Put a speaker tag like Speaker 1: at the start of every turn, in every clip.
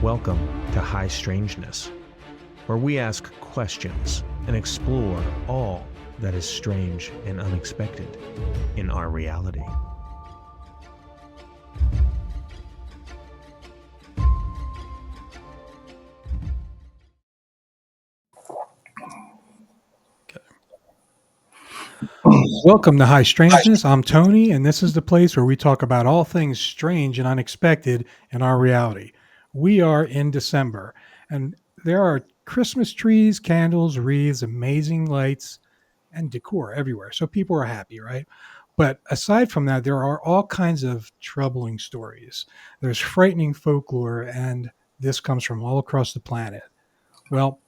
Speaker 1: Welcome to High Strangeness, where we ask questions and explore all that is strange and unexpected in our reality.
Speaker 2: Welcome to High Strangeness. I'm Tony, and this is the place where we talk about all things strange and unexpected in our reality. We are in December, and there are Christmas trees, candles, wreaths, amazing lights, and decor everywhere. So people are happy, right? But aside from that, there are all kinds of troubling stories. There's frightening folklore, and this comes from all across the planet. Well,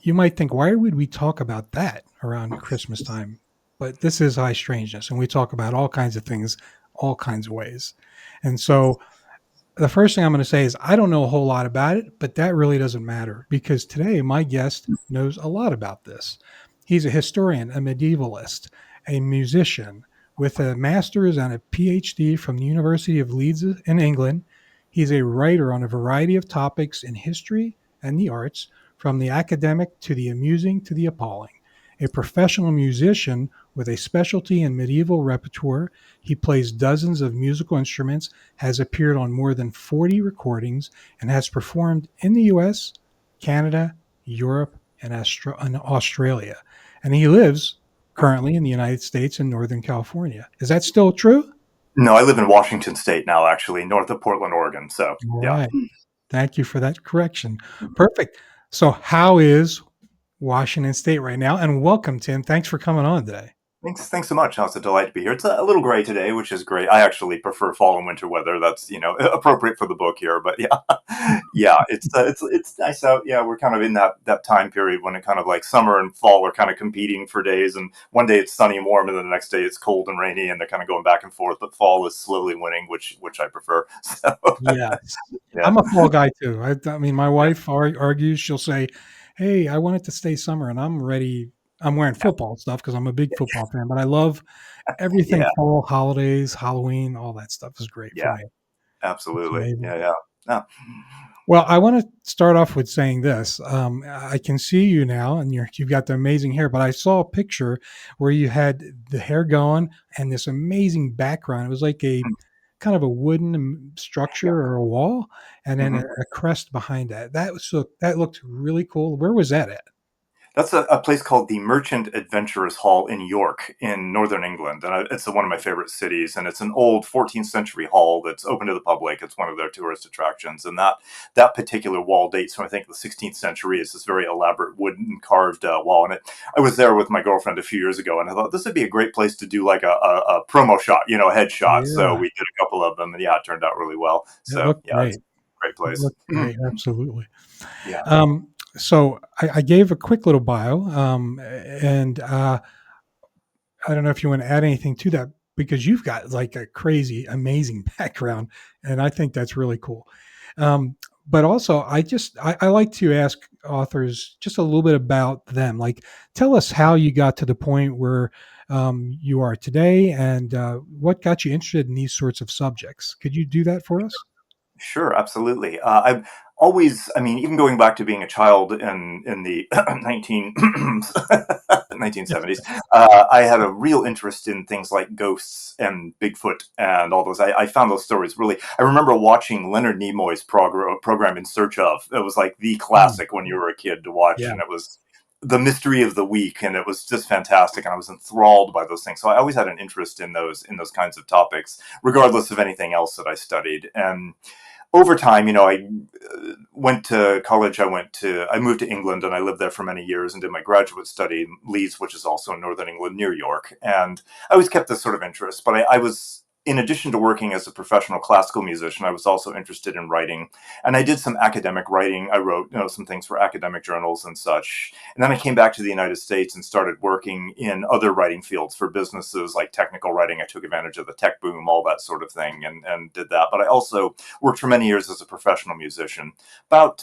Speaker 2: you might think, why would we talk about that around Christmas time? But this is High Strangeness, and we talk about all kinds of things, all kinds of ways. And so the first thing I'm going to say is I don't know a whole lot about it, but that really doesn't matter because today my guest knows a lot about this. He's a historian, a medievalist, a musician with a master's and a PhD from the University of Leeds in England. He's a writer on a variety of topics in history and the arts, from the academic to the amusing to the appalling. A professional musician with a specialty in medieval repertoire, he plays dozens of musical instruments, has appeared on more than 40 recordings, and has performed in the US, Canada, Europe, and Australia. And he lives currently in the United States in Northern California. Is that still true?
Speaker 3: No, I live in Washington State now, actually, north of Portland, Oregon. So,
Speaker 2: All
Speaker 3: yeah.
Speaker 2: right. Thank you for that correction. Perfect. So, how is Washington State right now? And welcome, Tim. Thanks for coming on today.
Speaker 3: Thanks so much. It's a delight to be here. It's a little gray today, which is great. I actually prefer fall and winter weather. That's appropriate for the book here. But yeah, yeah, it's nice out. Yeah, we're kind of in that time period when it kind of like summer and fall are kind of competing for days, and one day it's sunny and warm, and then the next day it's cold and rainy, and they're kind of going back and forth. But fall is slowly winning, which I prefer. So
Speaker 2: Yes.
Speaker 3: yeah,
Speaker 2: I'm a fall guy too. I mean, my wife argues, she'll say, "Hey, I want it to stay summer," and I'm ready. I'm wearing football stuff because I'm a big football fan, but I love everything
Speaker 3: yeah,
Speaker 2: fall, holidays, Halloween, all that stuff is great for
Speaker 3: yeah,
Speaker 2: me. It's
Speaker 3: absolutely.
Speaker 2: amazing.
Speaker 3: Yeah.
Speaker 2: Well, I want to start off with saying this. I can see you now, and you've got the amazing hair. But I saw a picture where you had the hair going and this amazing background. It was like a kind of a wooden structure or a wall, and then
Speaker 3: Yeah.
Speaker 2: a crest behind that. That looked really cool. Where was that at?
Speaker 3: That's a place called the Merchant Adventurers Hall in York, in northern England, and it's one of my favorite cities. And it's an old 14th century hall that's open to the public. It's one of their tourist attractions, and that particular wall dates from I think the 16th century. It's this very elaborate wooden carved wall, and I was there with my girlfriend a few years ago, and I thought this would be a great place to do like a promo shot, a headshot. So
Speaker 2: Yeah,
Speaker 3: we did a couple of them, and yeah, it turned out really well.
Speaker 2: it
Speaker 3: So
Speaker 2: looked
Speaker 3: yeah,
Speaker 2: great.
Speaker 3: it's a great
Speaker 2: It
Speaker 3: place.
Speaker 2: looked great. Absolutely.
Speaker 3: Yeah.
Speaker 2: So I gave a quick little bio, and I don't know if you want to add anything to that because you've got like a crazy, amazing background, and I think that's really cool. But also, I like to ask authors just a little bit about them. Like, tell us how you got to the point where you are today, and what got you interested in these sorts of subjects. Could you do that for us?
Speaker 3: Sure, absolutely. I've always, I mean, even going back to being a child in the 1970s, I had a real interest in things like ghosts and Bigfoot and all those. I found those stories really. I remember watching Leonard Nimoy's program In Search Of. It was like the
Speaker 2: Mm,
Speaker 3: classic when you were a kid to watch,
Speaker 2: yeah.
Speaker 3: and it was the mystery of the week, and it was just fantastic, and I was enthralled by those things. So I always had an interest in those kinds of topics, regardless of anything else that I studied. And over time, I went to college. I moved to England, and I lived there for many years and did my graduate study in Leeds, which is also in northern England near York. And I always kept this sort of interest, but I was, in addition to working as a professional classical musician, I was also interested in writing, and I did some academic writing. I wrote, some things for academic journals and such. And then I came back to the United States and started working in other writing fields for businesses, like technical writing. I took advantage of the tech boom, all that sort of thing, and did that. But I also worked for many years as a professional musician. About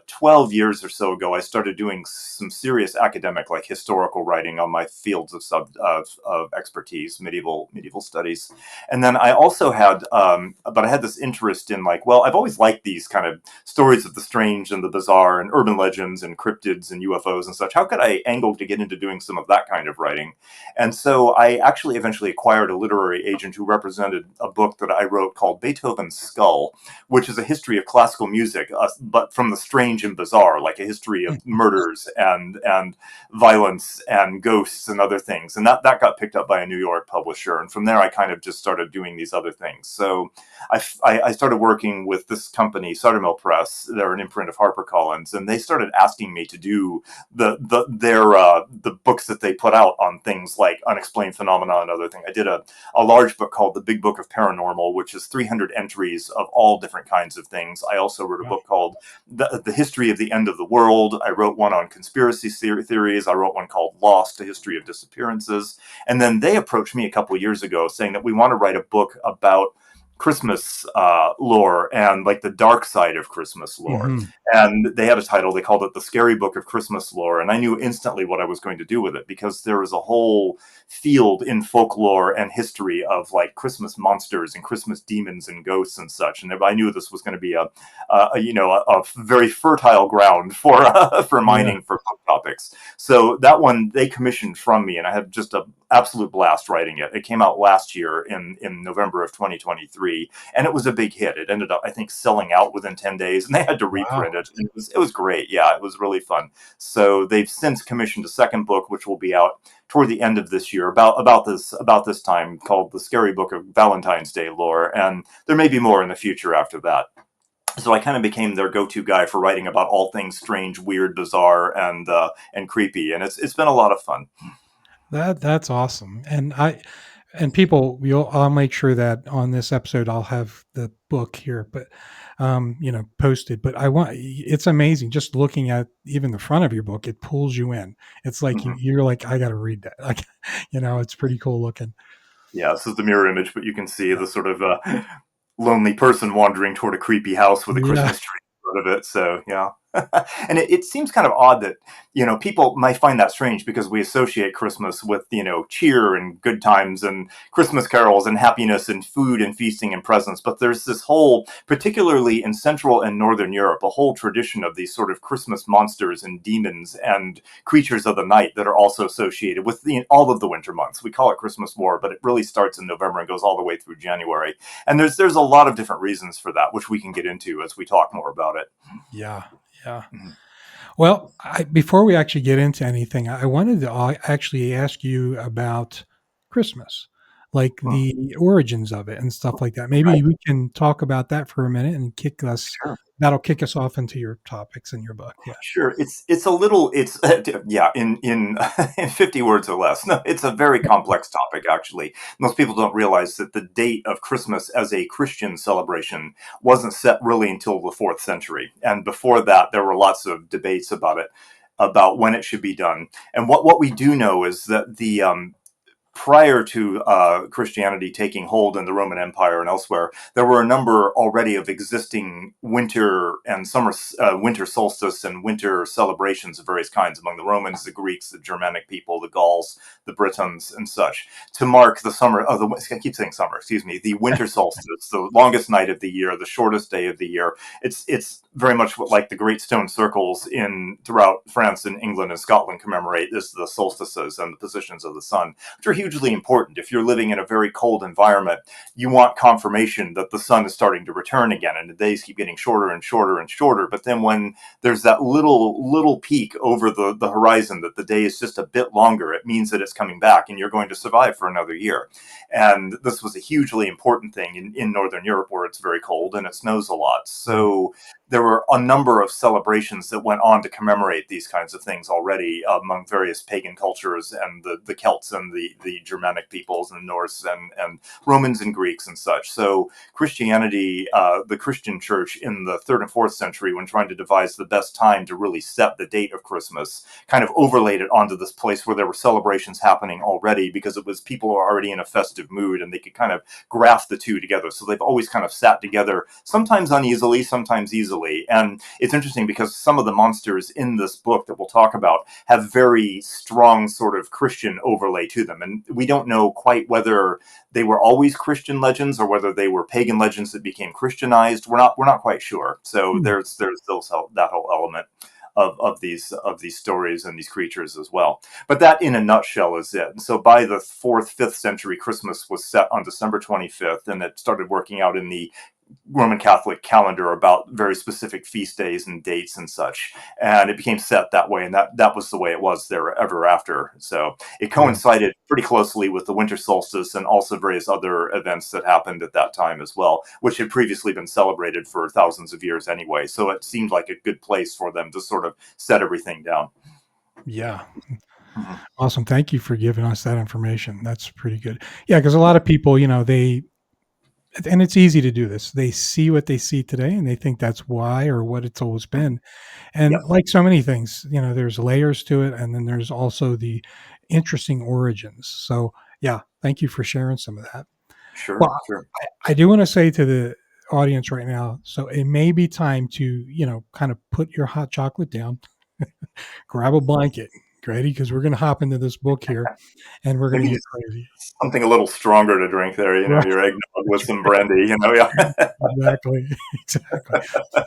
Speaker 3: 12 years or so ago, I started doing some serious academic, like historical writing on my fields of expertise, medieval studies. And then then I also had, but I had this interest in like, well, I've always liked these kind of stories of the strange and the bizarre and urban legends and cryptids and UFOs and such. How could I angle to get into doing some of that kind of writing? And so I actually eventually acquired a literary agent who represented a book that I wrote called Beethoven's Skull, which is a history of classical music, but from the strange and bizarre, like a history of murders and violence and ghosts and other things. And that got picked up by a New York publisher. And from there, I kind of just started doing these other things. So I started working with this company, Suttermill Press. They're an imprint of HarperCollins, and they started asking me to do the books that they put out on things like unexplained phenomena and other things. I did a large book called The Big Book of Paranormal, which is 300 entries of all different kinds of things. I also wrote a book called The History of the End of the World. I wrote one on conspiracy theories. I wrote one called Lost, A History of Disappearances. And then they approached me a couple of years ago saying that we want to write a book about Christmas lore and like the dark side of Christmas lore.
Speaker 2: Mm-hmm.
Speaker 3: And they had a title, they called it The Scary Book of Christmas Lore. And I knew instantly what I was going to do with it, because there is a whole field in folklore and history of like Christmas monsters and Christmas demons and ghosts and such. And I knew this was going to be a very fertile ground for mining for book topics. So that one they commissioned from me, and I had just an absolute blast writing it. It came out last year in November of 2023, and it was a big hit. It ended up, I think, selling out within 10 days, and they had to reprint it. And it was great. Yeah, it was really fun. So they've since commissioned a second book, which will be out toward the end of this year, about this time, called The Scary Book of Valentine's Day Lore, and there may be more in the future after that. So I kind of became their go-to guy for writing about all things strange, weird, bizarre, and creepy, and it's been a lot of fun.
Speaker 2: That's awesome. And I'll make sure that on this episode I'll have the book here, but posted. But it's amazing just looking at even the front of your book. It pulls you in. It's like you're like, I got to read that. Like, it's pretty cool looking.
Speaker 3: Yeah, this is the mirror image, but you can see the sort of lonely person wandering toward a creepy house with a Christmas tree in front of it. So yeah. And it seems kind of odd that, people might find that strange, because we associate Christmas with, cheer and good times and Christmas carols and happiness and food and feasting and presents. But there's this whole, particularly in Central and Northern Europe, a whole tradition of these sort of Christmas monsters and demons and creatures of the night that are also associated with all of the winter months. We call it Christmas lore, but it really starts in November and goes all the way through January. And there's a lot of different reasons for that, which we can get into as we talk more about it.
Speaker 2: Yeah. Yeah. Well, before we actually get into anything, I wanted to actually ask you about Christmas, like the origins of it and stuff like that. Maybe we can talk about that for a minute and that'll kick us off into your topics in your book. Yeah.
Speaker 3: Sure. In in 50 words or less. No, it's a very complex topic, actually. Most people don't realize that the date of Christmas as a Christian celebration wasn't set really until the 4th century. And before that, there were lots of debates about it, about when it should be done. And what we do know is that prior to Christianity taking hold in the Roman Empire and elsewhere, there were a number already of existing winter and summer, winter solstice and winter celebrations of various kinds among the Romans, the Greeks, the Germanic people, the Gauls, the Britons, and such, to mark the summer. I keep saying summer. Excuse me. The winter solstice, the longest night of the year, the shortest day of the year. It's very much what, like, the great stone circles throughout France and England and Scotland commemorate is the solstices and the positions of the sun, which are hugely important. If you're living in a very cold environment, you want confirmation that the sun is starting to return again, and the days keep getting shorter and shorter and shorter. But then when there's that little peak over the horizon, that the day is just a bit longer, it means that it's coming back and you're going to survive for another year. And this was a hugely important thing in Northern Europe, where it's very cold and it snows a lot. So there were a number of celebrations that went on to commemorate these kinds of things already among various pagan cultures and the Celts and the Germanic peoples and Norse and Romans and Greeks and such. So Christianity, the Christian church in the 3rd and 4th century, when trying to devise the best time to really set the date of Christmas, kind of overlaid it onto this place where there were celebrations happening already, because it was people who were already in a festive mood and they could kind of graft the two together. So they've always kind of sat together, sometimes uneasily, sometimes easily, easily. And it's interesting because some of the monsters in this book that we'll talk about have very strong sort of Christian overlay to them. And we don't know quite whether they were always Christian legends or whether they were pagan legends that became Christianized. We're not quite sure. So
Speaker 2: Hmm.
Speaker 3: there's still that whole element of these stories and these creatures as well. But that, in a nutshell, is it. And so by the 4th, 5th century, Christmas was set on December 25th, and it started working out in the Roman Catholic calendar about very specific feast days and dates and such. And it became set that way, and that was the way it was there ever after. So it
Speaker 2: Yeah.
Speaker 3: coincided pretty closely with the winter solstice and also various other events that happened at that time as well, which had previously been celebrated for thousands of years anyway. So it seemed like a good place for them to sort of set everything down.
Speaker 2: Yeah.
Speaker 3: Mhm.
Speaker 2: Awesome. Thank you for giving us that information. That's pretty good. Yeah, because a lot of people, and it's easy to do this. They see what they see today and they think that's why or what it's always been. And
Speaker 3: Yep.
Speaker 2: like so many things, there's layers to it, and then there's also the interesting origins. So, yeah, thank you for sharing some of that.
Speaker 3: Sure.
Speaker 2: Well,
Speaker 3: Sure.
Speaker 2: I do want to say to the audience right now, so it may be time to, kind of put your hot chocolate down, grab a blanket, ready, because we're going to hop into this book here and we're going to
Speaker 3: Maybe
Speaker 2: get
Speaker 3: just
Speaker 2: crazy.
Speaker 3: something a little stronger to drink there.
Speaker 2: Right.
Speaker 3: Your eggnog with some brandy. Yeah.
Speaker 2: Exactly. Exactly.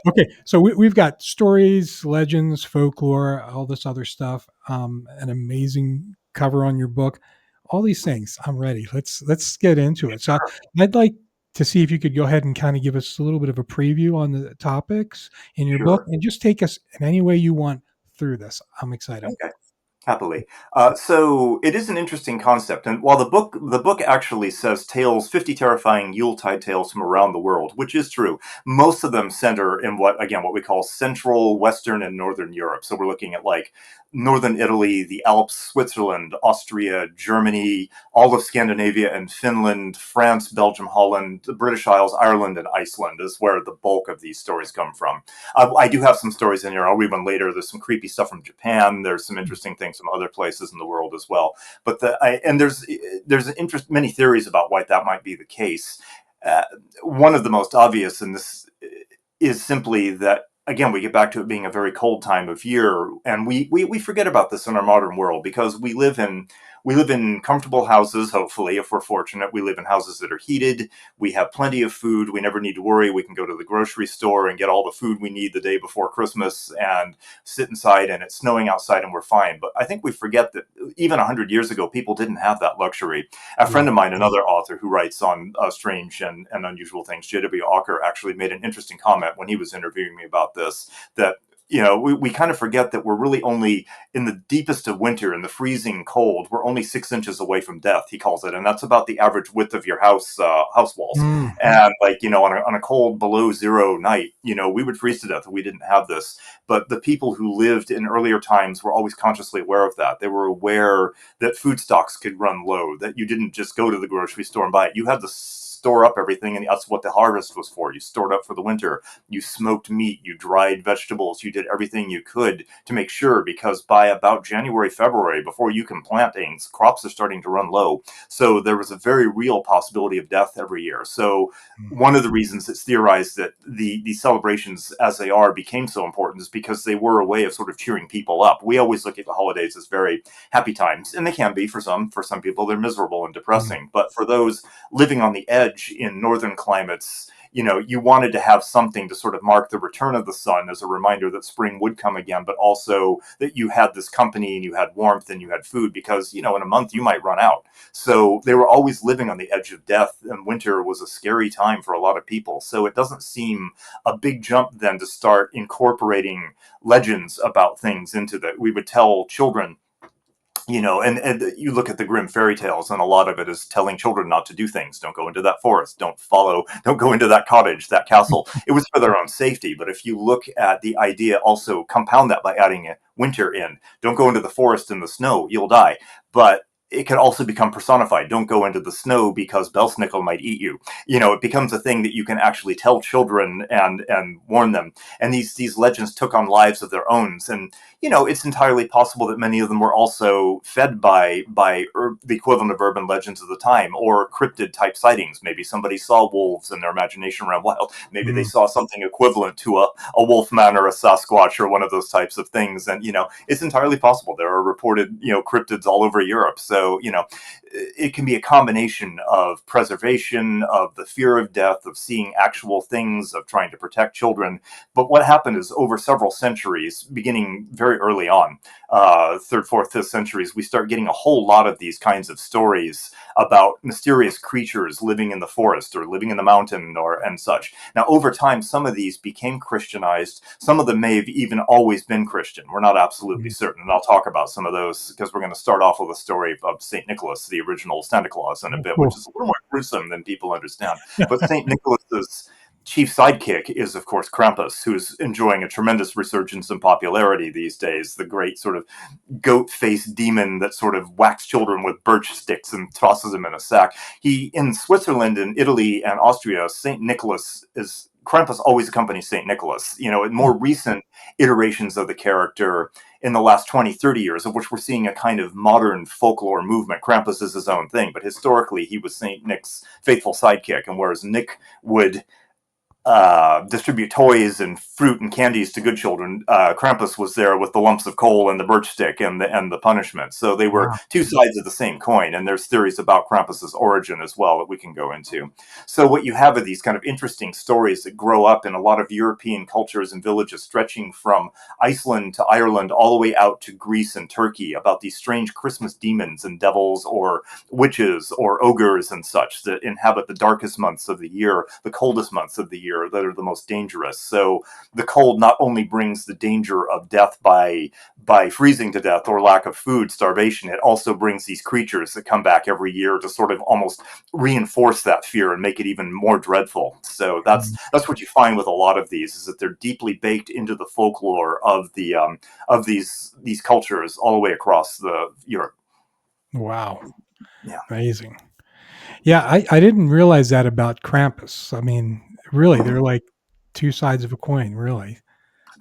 Speaker 2: Okay. So we've got stories, legends, folklore, all this other stuff. An amazing cover on your book. All these things. I'm ready. Let's get into it. So I'd like to see if you could go ahead and kind of give us a little bit of a preview on the topics in your book
Speaker 3: Sure.
Speaker 2: and just take us in any way you want through this. I'm excited.
Speaker 3: Okay. Happily. So it is an interesting concept, and while the book actually says tales, 50 terrifying Yuletide tales from around the world, which is true. Most of them center in what we call Central, Western, and Northern Europe. So we're looking at like Northern Italy, the Alps, Switzerland, Austria, Germany, all of Scandinavia and Finland, France, Belgium, Holland, the British Isles, Ireland, and Iceland is where the bulk of these stories come from. I do have some stories in here. I'll read one later. There's some creepy stuff from Japan. There's some interesting things from other places in the world as well. But there's many theories about why that might be the case. Uh, One of the most obvious, and this is simply that, again, we get back to it being a very cold time of year, and we forget about this in our modern world because we live in comfortable houses. Hopefully, if we're fortunate, we live in houses that are heated. We have plenty of food. We never need to worry. We can go to the grocery store and get all the food we need the day before Christmas and sit inside, and it's snowing outside and we're fine. But I think we forget that even 100 years ago, people didn't have that luxury. A
Speaker 2: Yeah.
Speaker 3: friend of mine, another author who writes on strange and unusual things, J.W. Walker, actually made an interesting comment when he was interviewing me about this, that we kind of forget that we're really only in the deepest of winter, in the freezing cold, we're only 6 inches away from death, he calls it. And that's about the average width of your house walls.
Speaker 2: Mm.
Speaker 3: And like, on a cold below zero night, we would freeze to death if we didn't have this. But the people who lived in earlier times were always consciously aware of that. They were aware that food stocks could run low, that you didn't just go to the grocery store and buy it. You had to store up everything, and that's what the harvest was for. You stored up for the winter. You smoked meat, you dried vegetables, you did everything you could to make sure, because by about January, February, before you can plant things, crops are starting to run low. So there was a very real possibility of death every year. So
Speaker 2: Mm.
Speaker 3: one of the reasons it's theorized that the celebrations as they are became so important is because they were a way of sort of cheering people up. We always look at the holidays as very happy times, and they can be for some. For some people, they're miserable and
Speaker 2: Mm.
Speaker 3: depressing. But for those living on the edge in northern climates, you wanted to have something to sort of mark the return of the sun as a reminder that spring would come again, but also that you had this company and you had warmth and you had food, because, in a month you might run out. So they were always living on the edge of death, and winter was a scary time for a lot of people. So it doesn't seem a big jump then to start incorporating legends about things into that. We would tell children, and you look at the grim fairy tales, and a lot of it is telling children not to do things. Don't go into that forest. Don't go into that cottage, that castle. It was for their own safety. But if you look at the idea, also compound that by adding a winter in. Don't go into the forest in the snow. You'll die. But it can also become personified. Don't go into the snow because Belsnickel might eat you. It becomes a thing that you can actually tell children and warn them. And these legends took on lives of their own. And it's entirely possible that many of them were also fed by the equivalent of urban legends of the time, or cryptid type sightings. Maybe somebody saw wolves and their imagination ran wild. Maybe they saw something equivalent to a wolf man or a Sasquatch or one of those types of things. And it's entirely possible. There are reported cryptids all over Europe. So it can be a combination of preservation, of the fear of death, of seeing actual things, of trying to protect children. But what happened is, over several centuries, beginning very early on, 3rd, 4th, 5th centuries, we start getting a whole lot of these kinds of stories about mysterious creatures living in the forest or living in the mountain and such. Now, over time, some of these became Christianized. Some of them may have even always been Christian. We're not absolutely certain. And I'll talk about some of those, because we're going to start off with a story of St. Nicholas, the original Santa Claus, in a bit, which is a little more gruesome than people understand. But St. Nicholas's chief sidekick is, of course, Krampus, who's enjoying a tremendous resurgence in popularity these days. The great sort of goat-faced demon that sort of whacks children with birch sticks and tosses them in a sack. In Switzerland and Italy and Austria, St. Nicholas is... Krampus always accompanies St. Nicholas. In more recent iterations of the character in the last 20, 30 years, of which we're seeing a kind of modern folklore movement. Krampus is his own thing, but historically he was St. Nick's faithful sidekick. And whereas Nick would distribute toys and fruit and candies to good children, Krampus was there with the lumps of coal and the birch stick and the punishment. So they were two sides of the same coin. And there's theories about Krampus's origin as well that we can go into. So what you have are these kind of interesting stories that grow up in a lot of European cultures and villages, stretching from Iceland to Ireland all the way out to Greece and Turkey, about these strange Christmas demons and devils or witches or ogres and such that inhabit the darkest months of the year, the coldest months of the year, that are the most dangerous. So the cold not only brings the danger of death by freezing to death or lack of food, starvation, it also brings these creatures that come back every year to sort of almost reinforce that fear and make it even more dreadful. So that's what you find with a lot of these, is that they're deeply baked into the folklore of these cultures all the way across Europe.
Speaker 2: Wow.
Speaker 3: Yeah.
Speaker 2: Amazing. Yeah, I didn't realize that about Krampus. I mean, really, they're like two sides of a coin, really.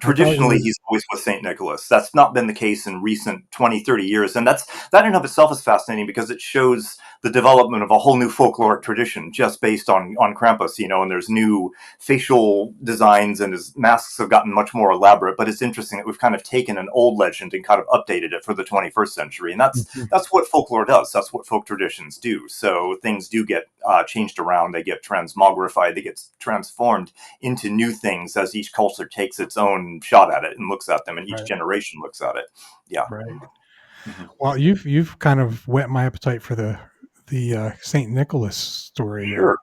Speaker 2: I thought it
Speaker 3: Traditionally,
Speaker 2: was
Speaker 3: he's always with St. Nicholas. That's not been the case in recent 20, 30 years. And that in and of itself is fascinating, because it shows the development of a whole new folkloric tradition just based on Krampus, and there's new facial designs and his masks have gotten much more elaborate. But it's interesting that we've kind of taken an old legend and kind of updated it for the 21st century. And that's what folklore does. That's what folk traditions do. So things do get changed around. They get transmogrified. They get transformed into new things as each culture takes its own shot at it and looks at them, and each generation looks at it. Yeah.
Speaker 2: Right. Well, you've kind of whet my appetite for the Saint Nicholas story here.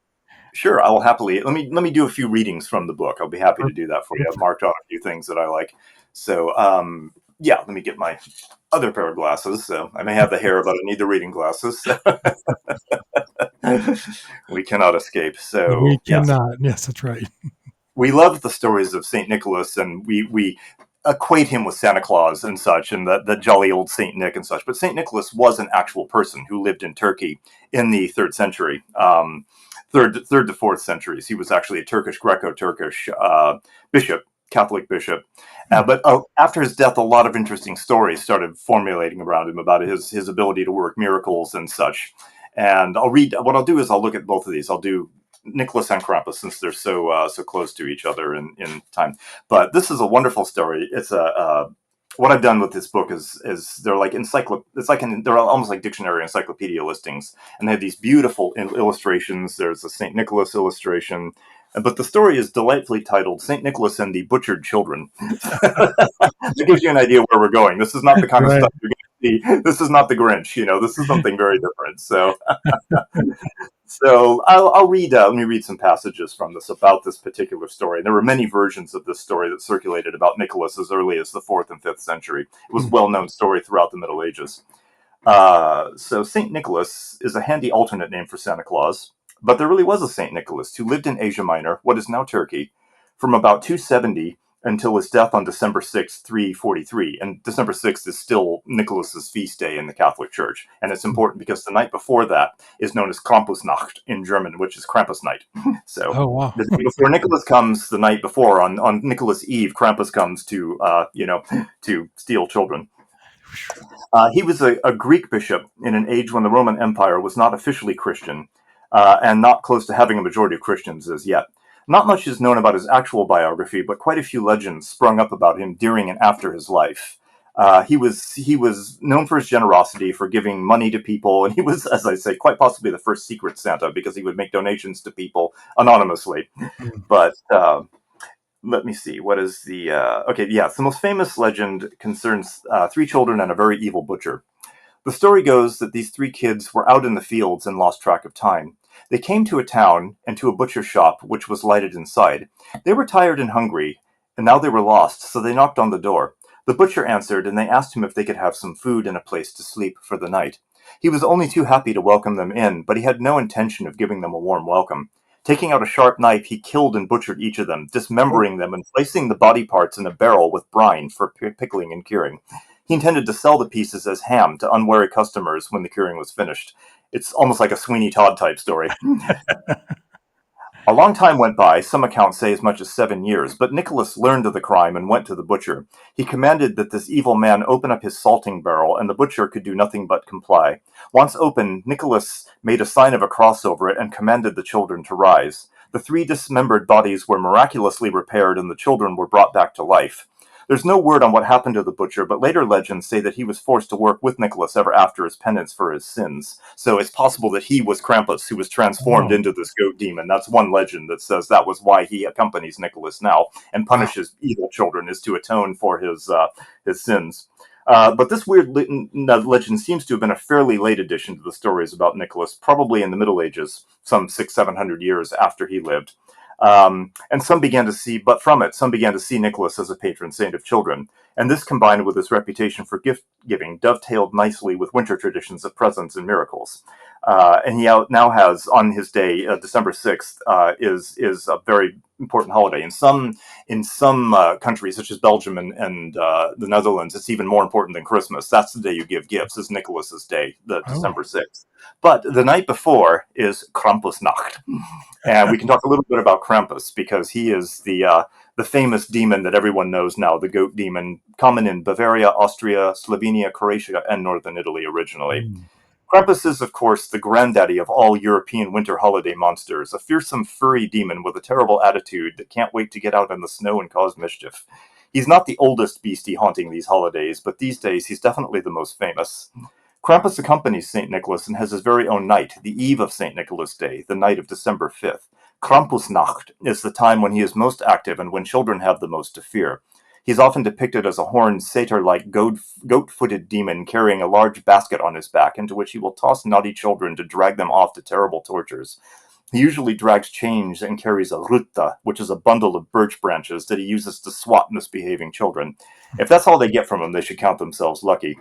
Speaker 3: Sure. I will happily let me do a few readings from the book. I'll be happy to do that for you. I've marked out a few things that I like. So yeah, let me get my other pair of glasses. So I may have the hair, but I need the reading glasses. We cannot escape. So
Speaker 2: We cannot. Yes, that's right.
Speaker 3: We love the stories of St. Nicholas, and we equate him with Santa Claus and such, and the jolly old St. Nick and such. But St. Nicholas was an actual person who lived in Turkey in the 3rd century, 3rd to 4th centuries. He was actually a Turkish, Greco-Turkish bishop, Catholic bishop. But after his death, a lot of interesting stories started formulating around him about his ability to work miracles and such. And what I'll do is I'll look at both of these. I'll do Nicholas and Krampus, since they're so close to each other in time. But this is a wonderful story. It's what I've done with this book is they're like they're almost like dictionary encyclopedia listings, and they have these beautiful illustrations. There's a St. Nicholas illustration, but the story is delightfully titled St. Nicholas and the Butchered Children. That gives you an idea where we're going. This is not the kind of stuff you're going to see. This is not the Grinch, this is something very different. So So I'll read. Let me read some passages from about this particular story. There were many versions of this story that circulated about Nicholas as early as the 4th and 5th century. It was a well-known story throughout the Middle Ages. So Saint Nicholas is a handy alternate name for Santa Claus, but there really was a Saint Nicholas who lived in Asia Minor, what is now Turkey, from about 270 until his death on December 6th, 343. And December 6th is still Nicholas's feast day in the Catholic Church. And it's important because the night before that is known as Krampusnacht in German, which is Krampus night. So
Speaker 2: Oh, wow.
Speaker 3: the day before Nicholas comes, the night before, on Nicholas Eve, Krampus comes to, to steal children. He was a Greek bishop in an age when the Roman Empire was not officially Christian, and not close to having a majority of Christians as yet. Not much is known about his actual biography, but quite a few legends sprung up about him during and after his life. He was known for his generosity, for giving money to people, and he was, as I say, quite possibly the first secret Santa because he would make donations to people anonymously.
Speaker 2: Mm.
Speaker 3: But let me see. What is the okay? Yeah, the most famous legend concerns three children and a very evil butcher. The story goes that these three kids were out in the fields and lost track of time. They came to a town and to a butcher's shop, which was lighted inside. They were tired and hungry, and now they were lost, so they knocked on the door. The butcher answered, and they asked him if they could have some food and a place to sleep for the night. He was only too happy to welcome them in, but he had no intention of giving them a warm welcome. Taking out a sharp knife, he killed and butchered each of them, dismembering them and placing the body parts in a barrel with brine for pickling and curing. He intended to sell the pieces as ham to unwary customers when the curing was finished. It's almost like a Sweeney Todd type story. A long time went by, some accounts say as much as 7 years, but Nicholas learned of the crime and went to the butcher. He commanded that this evil man open up his salting barrel, and the butcher could do nothing but comply. Once open, Nicholas made a sign of a cross over it and commanded the children to rise. The three dismembered bodies were miraculously repaired, and the children were brought back to life. There's no word on what happened to the butcher, but later legends say that he was forced to work with Nicholas ever after as penance for his sins. So it's possible that he was Krampus, who was transformed
Speaker 2: Oh,
Speaker 3: into this goat demon. That's one legend that says that was why he accompanies Nicholas now and
Speaker 2: wow.
Speaker 3: punishes evil children, is to atone for his sins. But this weird legend seems to have been a fairly late addition to the stories about Nicholas, probably in the Middle Ages, some 600-700 years after he lived. And some began to see, but from it, some began to see Nicholas as a patron saint of children. And this, combined with his reputation for gift giving, dovetailed nicely with winter traditions of presents and miracles. And he now has, on his day, December 6th, is a very important holiday. In some countries, such as Belgium and the Netherlands, it's even more important than Christmas. That's the day you give gifts, is Nicholas's day, the
Speaker 2: Oh,
Speaker 3: December 6th. But the night before is Krampusnacht. And we can talk a little bit about Krampus because he is the famous demon that everyone knows now, the goat demon, common in Bavaria, Austria, Slovenia, Croatia, and northern Italy originally.
Speaker 2: mm.
Speaker 3: Krampus is, of course, the granddaddy of all European winter holiday monsters, a fearsome furry demon with a terrible attitude that can't wait to get out in the snow and cause mischief. He's not the oldest beastie haunting these holidays, but these days he's definitely the most famous. Krampus accompanies St. Nicholas and has his very own night, the eve of St. Nicholas Day, the night of December 5th. Krampusnacht is the time when he is most active and when children have the most to fear. He is often depicted as a horned, satyr-like, goat-footed demon carrying a large basket on his back into which he will toss naughty children to drag them off to terrible tortures. He usually drags chains and carries a rutta, which is a bundle of birch branches that he uses to swat misbehaving children. If that's all they get from him, they should count themselves lucky.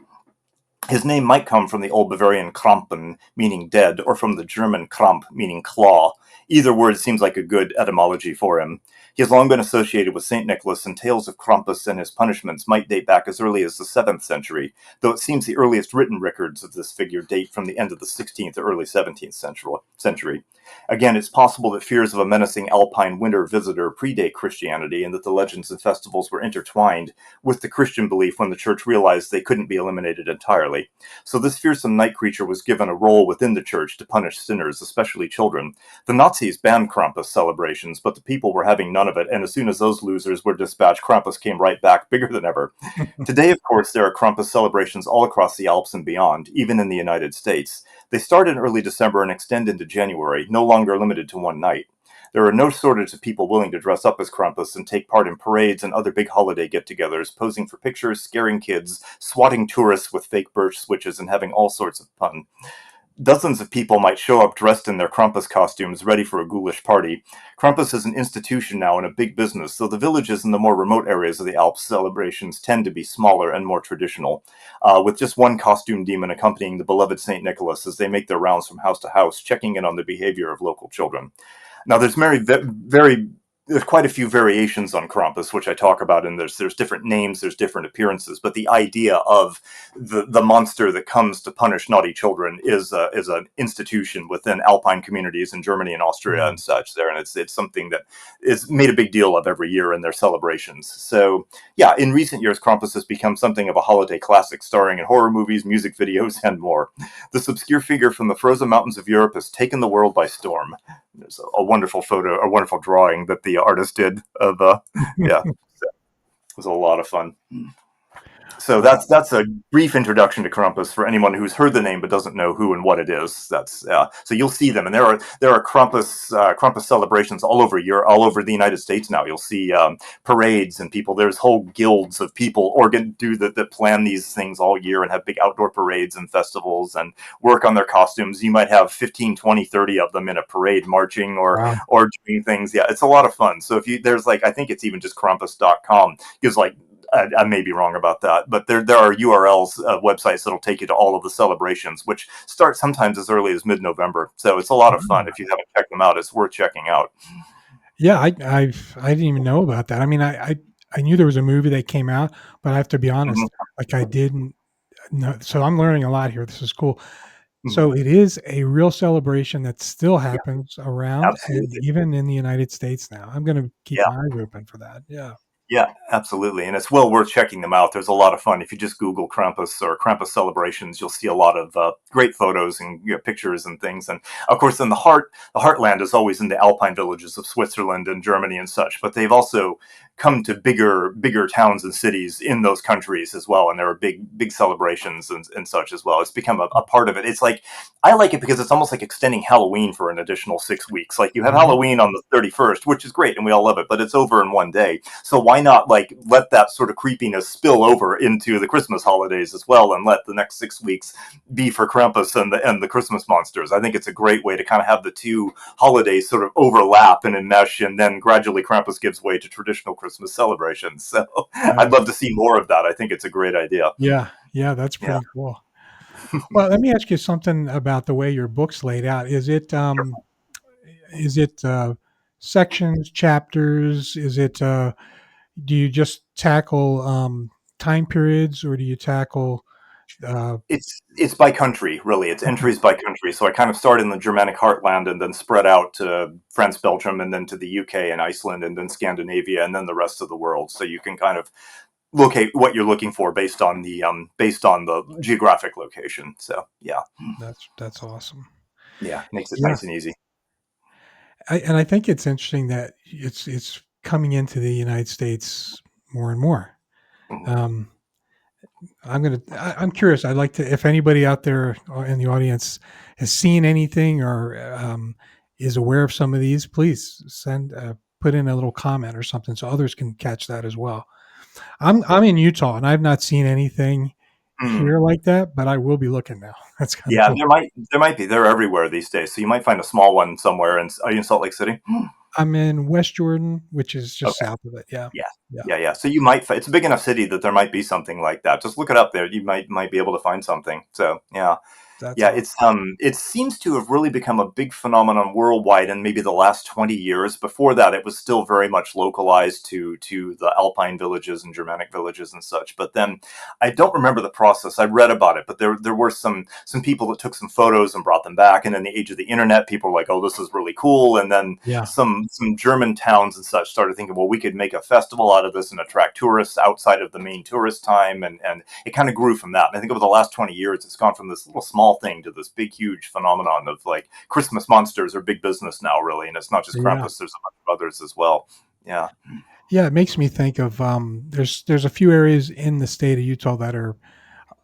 Speaker 3: His name might come from the Old Bavarian Krampen, meaning dead, or from the German Kramp, meaning claw. Either word seems like a good etymology for him. He has long been associated with St. Nicholas, and tales of Krampus and his punishments might date back as early as the 7th century, though it seems the earliest written records of this figure date from the end of the 16th or early 17th century. Again, it's possible that fears of a menacing alpine winter visitor predate Christianity and that the legends and festivals were intertwined with the Christian belief when the church realized they couldn't be eliminated entirely. So this fearsome night creature was given a role within the church to punish sinners, especially children. The Nazis banned Krampus celebrations, but the people were having none of it, and as soon as those losers were dispatched, Krampus came right back, bigger than ever. Today, of course, there are Krampus celebrations all across the Alps and beyond, even in the United States. They start in early December and extend into January, no longer limited to one night. There are no shortage of people willing to dress up as Krampus and take part in parades and other big holiday get-togethers, posing for pictures, scaring kids, swatting tourists with fake birch switches, and having all sorts of fun. Dozens of people might show up dressed in their Krampus costumes, ready for a ghoulish party. Krampus is an institution now and a big business, though the villages in the more remote areas of the Alps celebrations tend to be smaller and more traditional, with just one costume demon accompanying the beloved St. Nicholas as they make their rounds from house to house, checking in on the behavior of local children. Now, there's very there's quite a few variations on Krampus, which I talk about, and there's different names, there's different appearances, but the idea of the monster that comes to punish naughty children is an institution within Alpine communities in Germany and Austria and such there, and it's something that is made a big deal of every year in their celebrations. So yeah, in recent years, Krampus has become something of a holiday classic, starring in horror movies, music videos, and more. This obscure figure from the frozen mountains of Europe has taken the world by storm. There's a wonderful photo, a wonderful drawing that the artist did of yeah, it was a lot of fun. So
Speaker 2: Wow.
Speaker 3: that's a brief introduction to Krampus for anyone who's heard the name but doesn't know who and what it is. That's so you'll see them, and there are Krampus celebrations all over Europe, all over the United States now. You'll see parades and people. There's whole guilds of people that plan these things all year and have big outdoor parades and festivals and work on their costumes. You might have 15, 20, 30 of them in a parade marching
Speaker 2: Wow.
Speaker 3: or doing things. Yeah, it's a lot of fun. So if you there's like I think it's even just Krampus.com gives like I may be wrong about that, but there are URLs, websites that'll take you to all of the celebrations, which start sometimes as early as mid-November. So it's a lot of fun. If you haven't checked them out, it's worth checking out.
Speaker 2: Yeah, I didn't even know about that. I mean, I knew there was a movie that came out, but I have to be
Speaker 3: Mhm,
Speaker 2: honest, like I didn't know. So I'm learning a lot here. This is cool.
Speaker 3: mhm.
Speaker 2: So it is a real celebration that still
Speaker 3: Yeah,
Speaker 2: happens around and
Speaker 3: absolutely.
Speaker 2: even in the United States now. I'm going to keep
Speaker 3: Yeah.
Speaker 2: my eyes open for that. Yeah.
Speaker 3: Yeah, absolutely. And it's well worth checking them out. There's a lot of fun. If you just Google Krampus or Krampus celebrations, you'll see a lot of great photos and pictures and things. And of course, then the heartland is always in the Alpine villages of Switzerland and Germany and such. But they've also come to bigger towns and cities in those countries as well. And there are big celebrations and such as well. It's become a part of it. It's like, I like it because it's almost like extending Halloween for an additional 6 weeks. Like you have
Speaker 2: Mhm.
Speaker 3: Halloween on the 31st, which is great and we all love it, but it's over in one day. So why not like let that sort of creepiness spill over into the Christmas holidays as well, and let the next 6 weeks be for Krampus and the Christmas monsters? I think it's a great way to kind of have the two holidays sort of overlap and enmesh, and then gradually Krampus gives way to traditional Christmas celebrations. So I'd
Speaker 2: Nice.
Speaker 3: love to see more of that. I think it's a great idea.
Speaker 2: Yeah. Yeah. That's
Speaker 3: Yeah.
Speaker 2: pretty cool. Well, let me ask you something about the way your book's laid out. Is it sections, chapters? Is it do you just tackle time periods, or do you tackle? Uh,
Speaker 3: It's by country, really. It's
Speaker 2: okay,
Speaker 3: entries by country. So I kind of started in the Germanic heartland and then spread out to France, Belgium, and then to the UK and Iceland, and then Scandinavia, and then the rest of the world. So you can kind of locate what you're looking for based on the geographic location. So yeah,
Speaker 2: that's awesome.
Speaker 3: yeah, makes it
Speaker 2: Yeah,
Speaker 3: nice and easy.
Speaker 2: and I think it's interesting that it's coming into the United States more and more.
Speaker 3: Mhm.
Speaker 2: Um, I'm curious. I'd like to, if anybody out there in the audience has seen anything or is aware of some of these, please put in a little comment or something so others can catch that as well. I'm in Utah and I've not seen anything
Speaker 3: Mm.
Speaker 2: here like that, but I will be looking now. That's kind of
Speaker 3: Yeah,
Speaker 2: cool.
Speaker 3: there might be. They're everywhere these days. So you might find a small one somewhere. And are you in Salt Lake City?
Speaker 2: I'm in West Jordan, which is just
Speaker 3: Okay.
Speaker 2: south of it. Yeah,
Speaker 3: Yeah.
Speaker 2: yeah,
Speaker 3: Yeah. So you might. It's a big enough city that there might be something like that. Just look it up there. You might be able to find something. So yeah.
Speaker 2: that's
Speaker 3: Yeah,
Speaker 2: awesome.
Speaker 3: it seems to have really become a big phenomenon worldwide in maybe the last 20 years. Before that, it was still very much localized to the Alpine villages and Germanic villages and such. But then I don't remember the process. I read about it, but there were some people that took some photos and brought them back. And in the age of the internet, people were like, "Oh, this is really cool." And then
Speaker 2: Yeah,
Speaker 3: some German towns and such started thinking, "Well, we could make a festival out of this and attract tourists outside of the main tourist time." And it kind of grew from that. And I think over the last 20 years, it's gone from this little small thing to this big, huge phenomenon of like Christmas monsters are big business now, really. And it's not just
Speaker 2: yeah,
Speaker 3: Krampus, there's a bunch of others as well. Yeah.
Speaker 2: yeah. It makes me think of there's a few areas in the state of Utah that are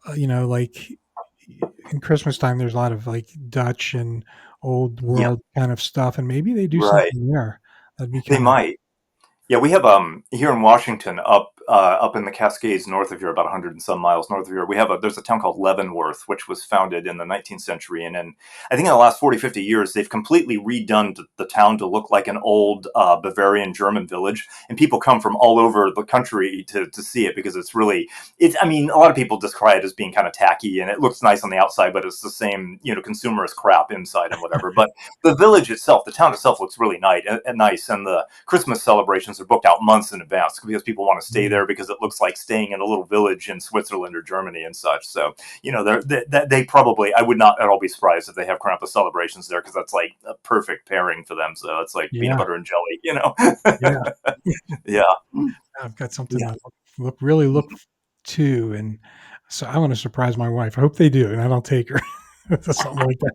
Speaker 2: like in Christmas time, there's a lot of like Dutch and old
Speaker 3: Yeah.
Speaker 2: world kind of stuff, and maybe they do
Speaker 3: Right.
Speaker 2: something there. That'd be
Speaker 3: They
Speaker 2: kind of
Speaker 3: might. Yeah, we have here in Washington, up up in the Cascades north of here, about 100 and some miles north of here. There's a town called Leavenworth, which was founded in the 19th century. And then I think in the last 40, 50 years, they've completely redone the town to look like an old Bavarian German village. And people come from all over the country to see it because I mean, a lot of people describe it as being kind of tacky and it looks nice on the outside, but it's the same, consumerist crap inside and whatever. But the village itself, the town itself looks really nice. And the Christmas celebrations are booked out months in advance because people want to stay there because it looks like staying in a little village in Switzerland or Germany and such. So, they probably, I would not at all be surprised if they have Krampus celebrations there because that's like a perfect pairing for them. So it's like peanut butter and jelly,
Speaker 2: Yeah.
Speaker 3: Yeah.
Speaker 2: I've got something to look to. And so I want to surprise my wife. I hope they do. And I don't take her to something like that.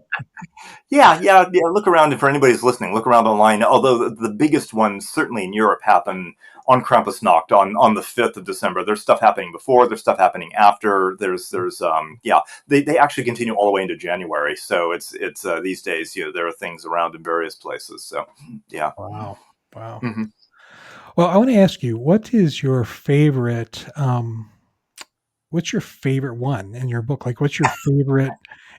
Speaker 3: Yeah. Look around, and for anybody who's listening, look around online. Although the biggest ones, certainly in Europe, happen on Krampusnacht on the 5th of December. There's stuff happening before. There's stuff happening after. They actually continue all the way into January. So it's these days, there are things around in various places. So yeah.
Speaker 2: Wow.
Speaker 3: Mm-hmm.
Speaker 2: Well, I want to ask you, what is your favorite? What's your favorite one in your book? Like, what's your favorite?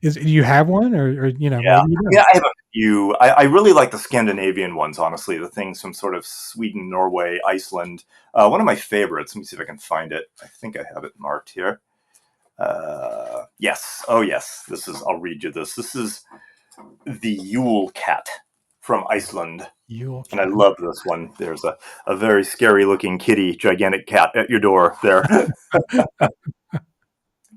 Speaker 2: Do you have one, or maybe you don't?
Speaker 3: Yeah, I have a few. I really like the Scandinavian ones, honestly. The things from sort of Sweden, Norway, Iceland. One of my favorites. Let me see if I can find it. I think I have it marked here. Yes. Oh, yes. I'll read you this. This is the Yule Cat from Iceland.
Speaker 2: Yule Cat.
Speaker 3: And I love this one. There's a very scary looking kitty, gigantic cat at your door there.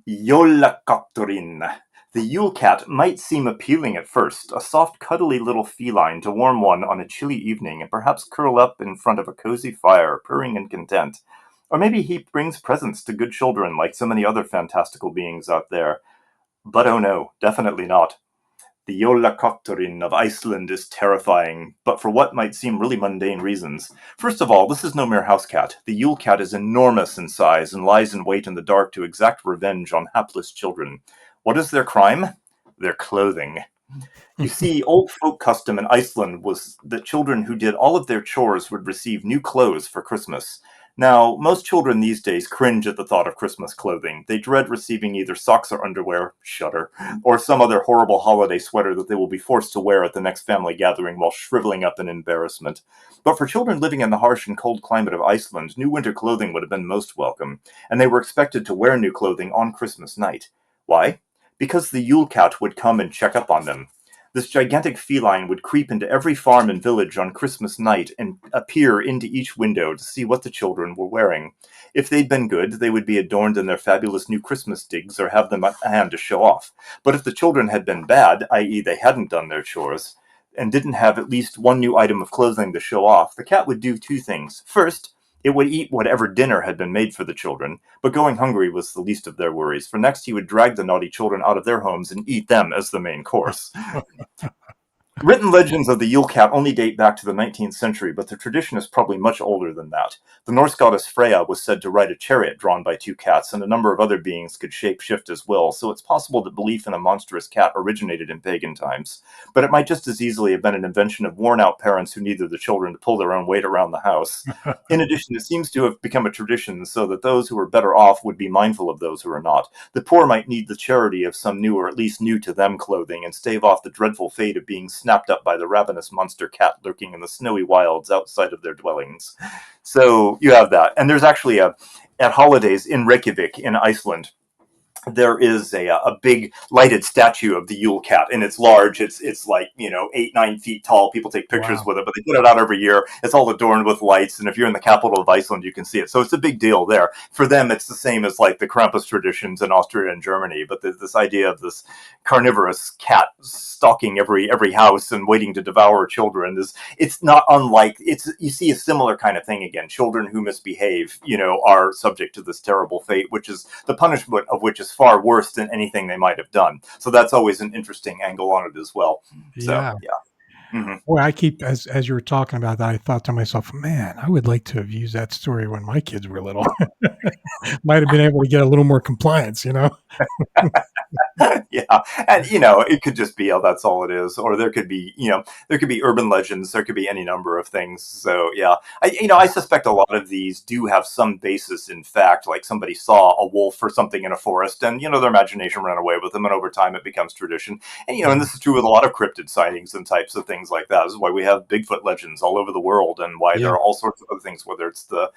Speaker 3: Jólakötturinn. The Yule Cat might seem appealing at first, a soft, cuddly little feline to warm one on a chilly evening and perhaps curl up in front of a cozy fire, purring in content. Or maybe he brings presents to good children like so many other fantastical beings out there. But oh no, definitely not. The Jólakötturinn of Iceland is terrifying, but for what might seem really mundane reasons. First of all, this is no mere house cat. The Yule Cat is enormous in size and lies in wait in the dark to exact revenge on hapless children. What is their crime? Their clothing. You see, old folk custom in Iceland was that children who did all of their chores would receive new clothes for Christmas. Now, most children these days cringe at the thought of Christmas clothing. They dread receiving either socks or underwear, shudder, or some other horrible holiday sweater that they will be forced to wear at the next family gathering while shriveling up in embarrassment. But for children living in the harsh and cold climate of Iceland, new winter clothing would have been most welcome, and they were expected to wear new clothing on Christmas night. Why? Because the Yule Cat would come and check up on them. This gigantic feline would creep into every farm and village on Christmas night and appear into each window to see what the children were wearing. If they'd been good, they would be adorned in their fabulous new Christmas digs or have them at hand to show off. But if the children had been bad, i.e. they hadn't done their chores, and didn't have at least one new item of clothing to show off, the cat would do two things. First, it would eat whatever dinner had been made for the children, but going hungry was the least of their worries, for next he would drag the naughty children out of their homes and eat them as the main course. Written legends of the Yule Cat only date back to the 19th century, but the tradition is probably much older than that. The Norse goddess Frau was said to ride a chariot drawn by two cats, and a number of other beings could shape-shift as well, so it's possible that belief in a monstrous cat originated in pagan times. But it might just as easily have been an invention of worn-out parents who needed the children to pull their own weight around the house. In addition, it seems to have become a tradition so that those who were better off would be mindful of those who are not. The poor might need the charity of some new or at least new to them clothing and stave off the dreadful fate of being snapped up by the ravenous monster cat lurking in the snowy wilds outside of their dwellings. So you have that. And there's actually at holidays in Reykjavik in Iceland, there is a big lighted statue of the Yule Cat, and it's large. It's like 8-9 feet tall. People take pictures with it, but they put it out every year. It's all adorned with lights, and if you're in the capital of Iceland, you can see it. So it's a big deal there. For them, it's the same as like the Krampus traditions in Austria and Germany. But this idea of this carnivorous cat stalking every house and waiting to devour children it's not unlike you see a similar kind of thing again. Children who misbehave, are subject to this terrible fate, which is the punishment of which is far worse than anything they might have done. So that's always an interesting angle on it as well. So, yeah. Mm-hmm.
Speaker 2: Well, I keep as you were talking about that, I thought to myself, man, I would like to have used that story when my kids were little. Might have been able to get a little more compliance,
Speaker 3: Yeah, and it could just be, oh, that's all it is, or there could be, there could be urban legends, there could be any number of things. So yeah, I suspect a lot of these do have some basis in fact, like somebody saw a wolf or something in a forest, and their imagination ran away with them, and over time it becomes tradition. And this is true with a lot of cryptid sightings and types of things like that. This is why we have Bigfoot legends all over the world, and why
Speaker 2: Yeah.
Speaker 3: there are all sorts of other things, whether it's the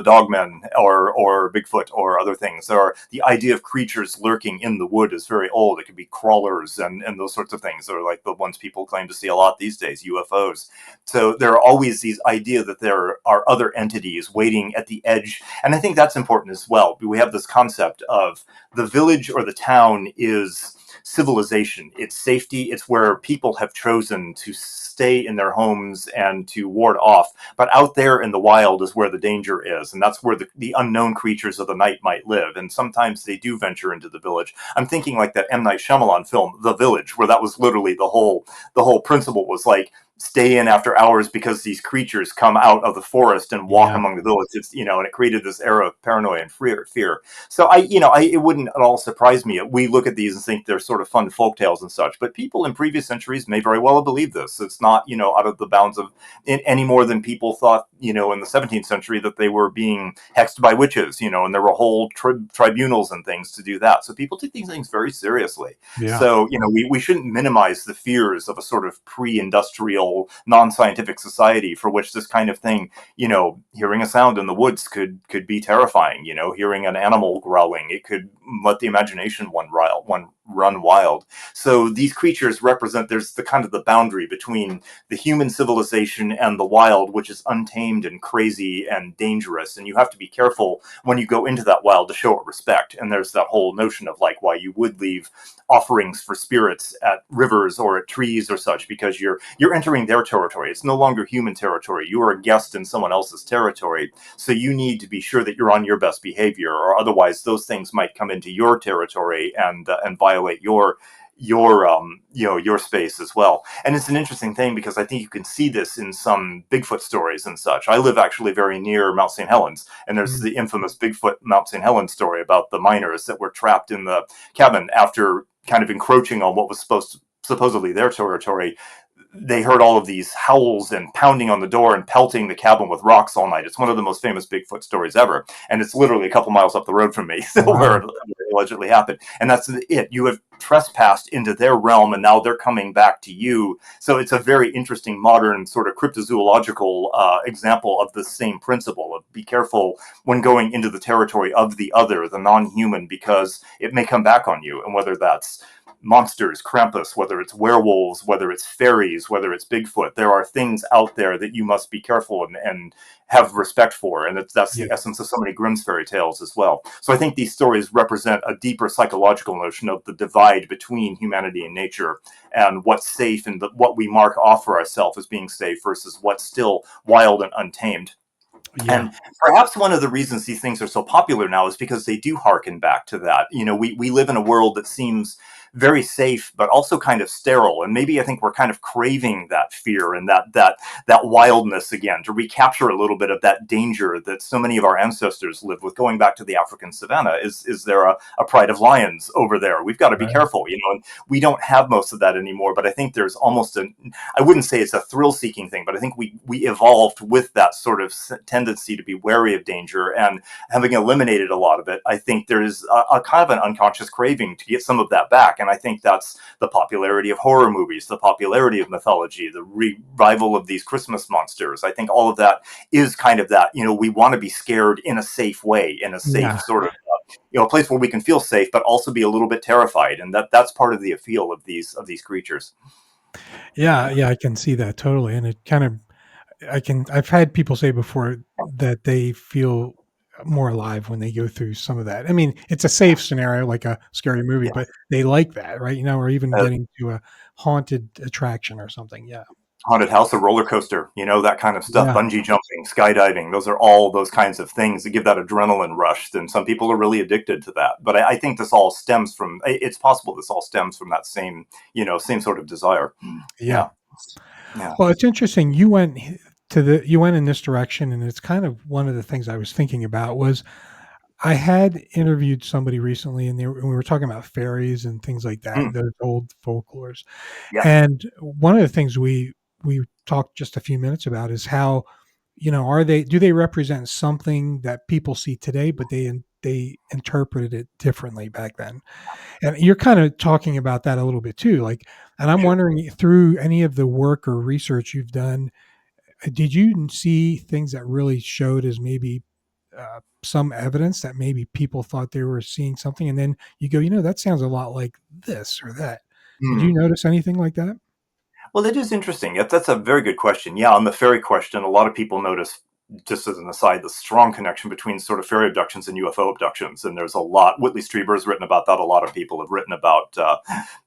Speaker 3: dogmen or Bigfoot or other things. Or the idea of creatures lurking in the wood is very old. It could be crawlers and those sorts of things, or like the ones people claim to see a lot these days, UFOs. So there are always these idea that there are other entities waiting at the edge, and I think that's important as well. We have this concept of the village or the town is civilization. It's safety. It's where people have chosen to stay in their homes and to ward off. But out there in the wild is where the danger is. And that's where the unknown creatures of the night might live. And sometimes they do venture into the village. I'm thinking like that M. Night Shyamalan film, The Village, where that was literally the whole principle was like, stay in after hours because these creatures come out of the forest and walk
Speaker 2: Yeah.
Speaker 3: among the village. It's, and it created this era of paranoia and fear. So it wouldn't at all surprise me. We look at these and think they're sort of fun folk tales and such, but people in previous centuries may very well have believed this. It's not, out of the bounds of any more than people thought, in the 17th century that they were being hexed by witches, and there were whole tribunals and things to do that. So people take these things very seriously.
Speaker 2: Yeah.
Speaker 3: So, we shouldn't minimize the fears of a sort of pre-industrial, non-scientific society for which this kind of thing, hearing a sound in the woods could be terrifying. Hearing an animal growling, it could let the imagination run wild. So these creatures represent, there's the kind of the boundary between the human civilization and the wild, which is untamed and crazy and dangerous. And you have to be careful when you go into that wild to show it respect. And there's that whole notion of like why you would leave offerings for spirits at rivers or at trees or such, because you're entering their territory. It's no longer human territory. You are a guest in someone else's territory. So you need to be sure that you're on your best behavior, or otherwise those things might come into your territory and violate your space as well. And it's an interesting thing because I think you can see this in some Bigfoot stories and such. I live actually very near Mount St. Helens, and there's the infamous Bigfoot Mount St. Helens story about the miners that were trapped in the cabin after kind of encroaching on what was supposedly their territory. They heard all of these howls and pounding on the door and pelting the cabin with rocks all night. It's one of the most famous Bigfoot stories ever, and it's literally a couple miles up the road from me, where it allegedly happened. And that's it. You have trespassed into their realm, and now they're coming back to you. So it's a very interesting modern sort of cryptozoological example of the same principle of be careful when going into the territory of the other, the non-human, because it may come back on you. And whether that's monsters, Krampus, whether it's werewolves, whether it's fairies, whether it's Bigfoot, there are things out there that you must be careful and have respect for. And that's the essence of so many Grimm's fairy tales as well. So I think these stories represent a deeper psychological notion of the divide between humanity and nature, and what's safe and what we mark off for ourselves as being safe versus what's still wild and untamed.
Speaker 2: Yeah.
Speaker 3: And perhaps one of the reasons these things are so popular now is because they do harken back to that. We live in a world that seems very safe, but also kind of sterile. And maybe I think we're kind of craving that fear and that wildness again, to recapture a little bit of that danger that so many of our ancestors lived with. Going back to the African savannah, is there a pride of lions over there? We've got to be careful, and we don't have most of that anymore. But I think there's almost I wouldn't say it's a thrill-seeking thing, but I think we evolved with that sort of tendency to be wary of danger, and having eliminated a lot of it, I think there's a kind of an unconscious craving to get some of that back. And I think that's the popularity of horror movies, the popularity of mythology, the revival of these Christmas monsters. I think all of that is kind of that, we want to be scared in a safe way, in a safe sort of, a place where we can feel safe, but also be a little bit terrified. And that's part of the appeal of these creatures.
Speaker 2: Yeah. I can see that totally. And it kind of, I've had people say before that they feel more alive when they go through some of that. I mean, it's a safe scenario, like a scary movie, but they like that, right? Or even getting to a haunted attraction or something. Yeah.
Speaker 3: Haunted house, a roller coaster, that kind of stuff, bungee jumping, skydiving. Those are all those kinds of things that give that adrenaline rush. And some people are really addicted to that. But I think this all stems from, it's possible this all stems from that same sort of desire.
Speaker 2: Yeah.
Speaker 3: Yeah.
Speaker 2: Well, it's interesting. You went in this direction, and it's kind of one of the things I was thinking about was I had interviewed somebody recently, and we were talking about fairies and things like that,
Speaker 3: Mm,
Speaker 2: those old folklores.
Speaker 3: yeah.
Speaker 2: And one of the things we talked just a few minutes about is how, do they represent something that people see today, but they interpreted it differently back then? And you're kind of talking about that a little bit too, like, and I'm
Speaker 3: Sure.
Speaker 2: wondering through any of the work or research you've done, did you see things that really showed as maybe some evidence that maybe people thought they were seeing something, and then you go, that sounds a lot like this or that. Did you
Speaker 3: Mm.
Speaker 2: notice anything like that?
Speaker 3: Well, it is interesting. That's a very good question. Yeah, on the fairy question, a lot of people notice, just as an aside, the strong connection between sort of fairy abductions and UFO abductions. And there's a lot. Whitley Strieber has written about that. A lot of people have written about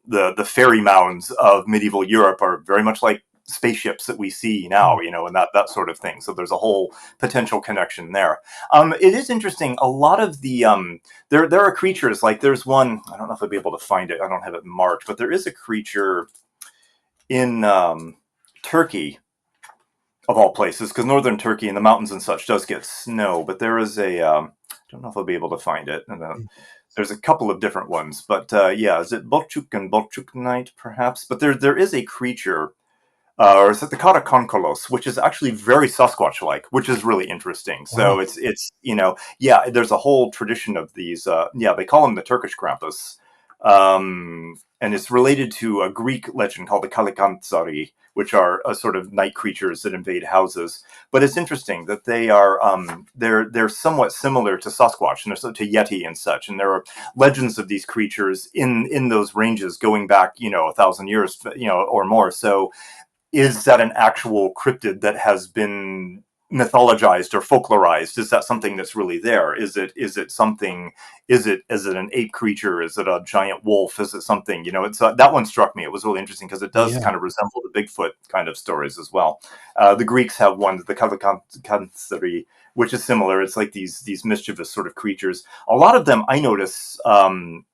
Speaker 3: the fairy mounds of medieval Europe are very much like spaceships that we see now,
Speaker 2: Mm.
Speaker 3: and that sort of thing. So there's a whole potential connection there. It is interesting. A lot of the there are creatures like there's one. I don't know if I'll be able to find it. I don't have it marked, but there is a creature in Turkey, of all places, because northern Turkey and the mountains and such does get snow. But there is I don't know if I'll be able to find it. And, there's a couple of different ones, but yeah, is it Bolchuk and Bolchuk Night, perhaps? But there is a creature, or is it the Kata Konkolos, which is actually very Sasquatch-like, which is really interesting. So
Speaker 2: Wow.
Speaker 3: it's yeah, there's a whole tradition of these. Yeah, they call him the Turkish Krampus, and it's related to a Greek legend called the Kalikantsari, which are sort of night creatures that invade houses. But it's interesting that they're somewhat similar to Sasquatch and to Yeti and such. And there are legends of these creatures in those ranges going back 1,000 years or more. So is that an actual cryptid that has been mythologized or folklorized? Is that something that's really there? Is it something? Is it an ape creature? Is it a giant wolf? Is it something? It's that one struck me. It was really interesting because it does
Speaker 2: Yeah.
Speaker 3: kind of resemble the Bigfoot kind of stories as well. The Greeks have one, the Kavakantsari, which is similar. It's like these mischievous sort of creatures. A lot of them I notice,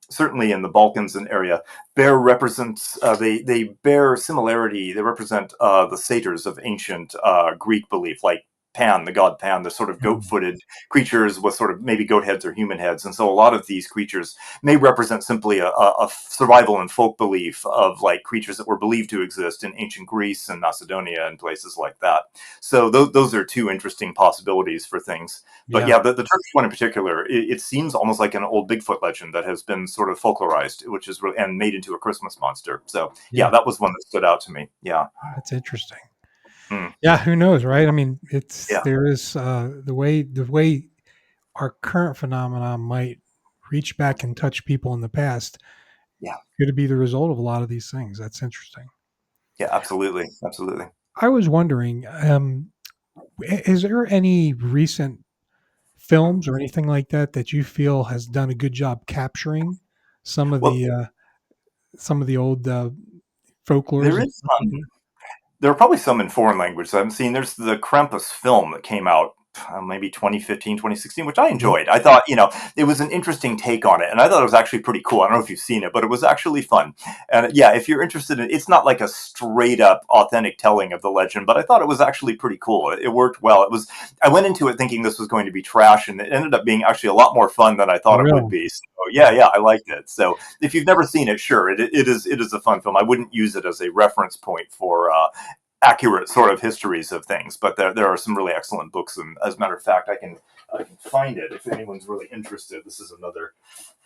Speaker 3: certainly in the Balkans and area, they bear similarity. They represent the satyrs of ancient Greek belief, like Pan, the god Pan, the sort of
Speaker 2: Mm.
Speaker 3: goat-footed creatures with sort of maybe goat heads or human heads. And so a lot of these creatures may represent simply a survival and folk belief of like creatures that were believed to exist in ancient Greece and Macedonia and places like that. So those are two interesting possibilities for things. But
Speaker 2: Yeah.
Speaker 3: yeah, the Turkish one in particular, it seems almost like an old Bigfoot legend that has been sort of folklorized, which is really and made into a Christmas monster. So yeah,
Speaker 2: Yeah.
Speaker 3: that was one that stood out to me. Yeah.
Speaker 2: That's interesting.
Speaker 3: Mm.
Speaker 2: Yeah. Who knows, right? I mean,
Speaker 3: Yeah.
Speaker 2: there is the way our current phenomenon might reach back and touch people in the past.
Speaker 3: Yeah.
Speaker 2: Could be the result of a lot of these things. That's interesting.
Speaker 3: Yeah. Absolutely. Absolutely.
Speaker 2: I was wondering, is there any recent films or anything like that that you feel has done a good job capturing some of
Speaker 3: Well,
Speaker 2: the uh, some of the old folklores
Speaker 3: there
Speaker 2: and
Speaker 3: is
Speaker 2: stuff like that?
Speaker 3: there are probably some in foreign language that I haven't seen. There's the Krampus film that came out maybe 2015, 2016, which I
Speaker 2: Yeah.
Speaker 3: enjoyed. I thought, it was an interesting take on it. And I thought it was actually pretty cool. I don't know if you've seen it, but it was actually fun. And yeah, if you're interested it's not like a straight up authentic telling of the legend, but I thought it was actually pretty cool. It worked well. I went into it thinking this was going to be trash, and it ended up being actually a lot more fun than I
Speaker 2: Oh,
Speaker 3: thought it would
Speaker 2: really?
Speaker 3: be. So yeah, I liked it. So if you've never seen it, sure, it is a fun film. I wouldn't use it as a reference point for accurate sort of histories of things, but there are some really excellent books. And as a matter of fact, I can find it if anyone's really interested. This is another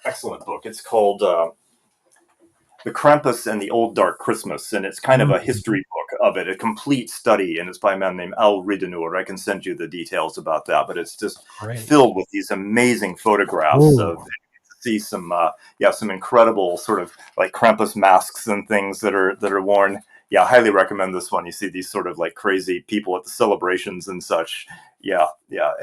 Speaker 3: excellent book. It's called The Krampus and the Old Dark Christmas, and it's kind of a
Speaker 2: Mm,
Speaker 3: history book of it, a complete study, and it's by a man named Al Ridenur. I can send you the details about that, but it's just
Speaker 2: great.
Speaker 3: filled with these amazing photographs of
Speaker 2: Oh,
Speaker 3: see some incredible sort of like Krampus masks and things that are worn. Yeah, I highly recommend this one. You see these sort of like crazy people at the celebrations and such. Yeah,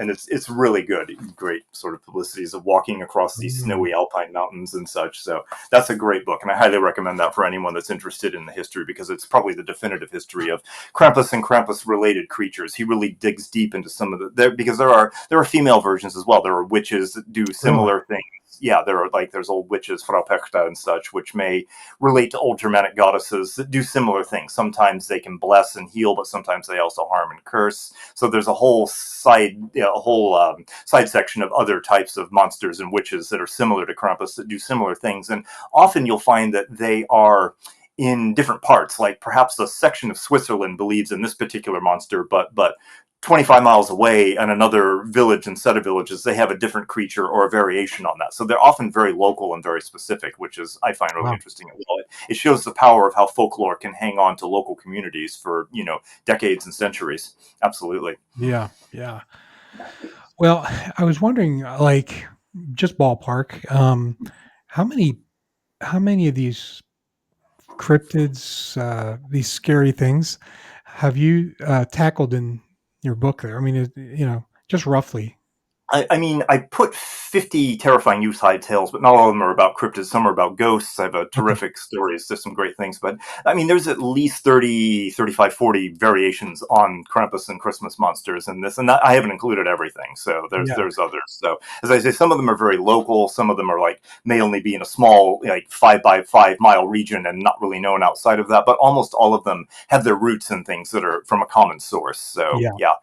Speaker 3: and it's really good. Great sort of publicities of walking across these
Speaker 2: mm,
Speaker 3: snowy alpine mountains and such. So that's a great book, and I highly recommend that for anyone that's interested in the history, because it's probably the definitive history of Krampus and Krampus related creatures. He really digs deep into some of the there, because there are female versions as well. There are witches that do
Speaker 2: really?
Speaker 3: similar things. there's old witches, Frau Perchta and such, which may relate to old Germanic goddesses that do similar things. Sometimes they can bless and heal, but sometimes they also harm and curse. So there's a whole side section of other types of monsters and witches that are similar to Krampus that do similar things. And often you'll find that they are in different parts. Like perhaps a section of Switzerland believes in this particular monster, but 25 miles away in another village and set of villages, they have a different creature or a variation on that. So they're often very local and very specific, which is, I find, really interesting as well. It shows the power of how folklore can hang on to local communities for, decades and centuries. Absolutely.
Speaker 2: Yeah. Yeah. Well, I was wondering, like, just ballpark, how many of these cryptids, these scary things, have you tackled in your book there? I mean, just roughly.
Speaker 3: I mean, I put 50 terrifying Yuletide tales, but not all of them are about cryptids. Some are about ghosts. I have a
Speaker 2: Okay.
Speaker 3: terrific stories. There's some great things. But, I mean, there's at least 30, 35, 40 variations on Krampus and Christmas monsters and this. And that, I haven't included everything. So
Speaker 2: Yeah.
Speaker 3: there's others. So, as I say, some of them are very local. Some of them are may only be in a small, 5 by 5 mile region and not really known outside of that. But almost all of them have their roots in things that are from a common source. So,
Speaker 2: Yeah.
Speaker 3: yeah.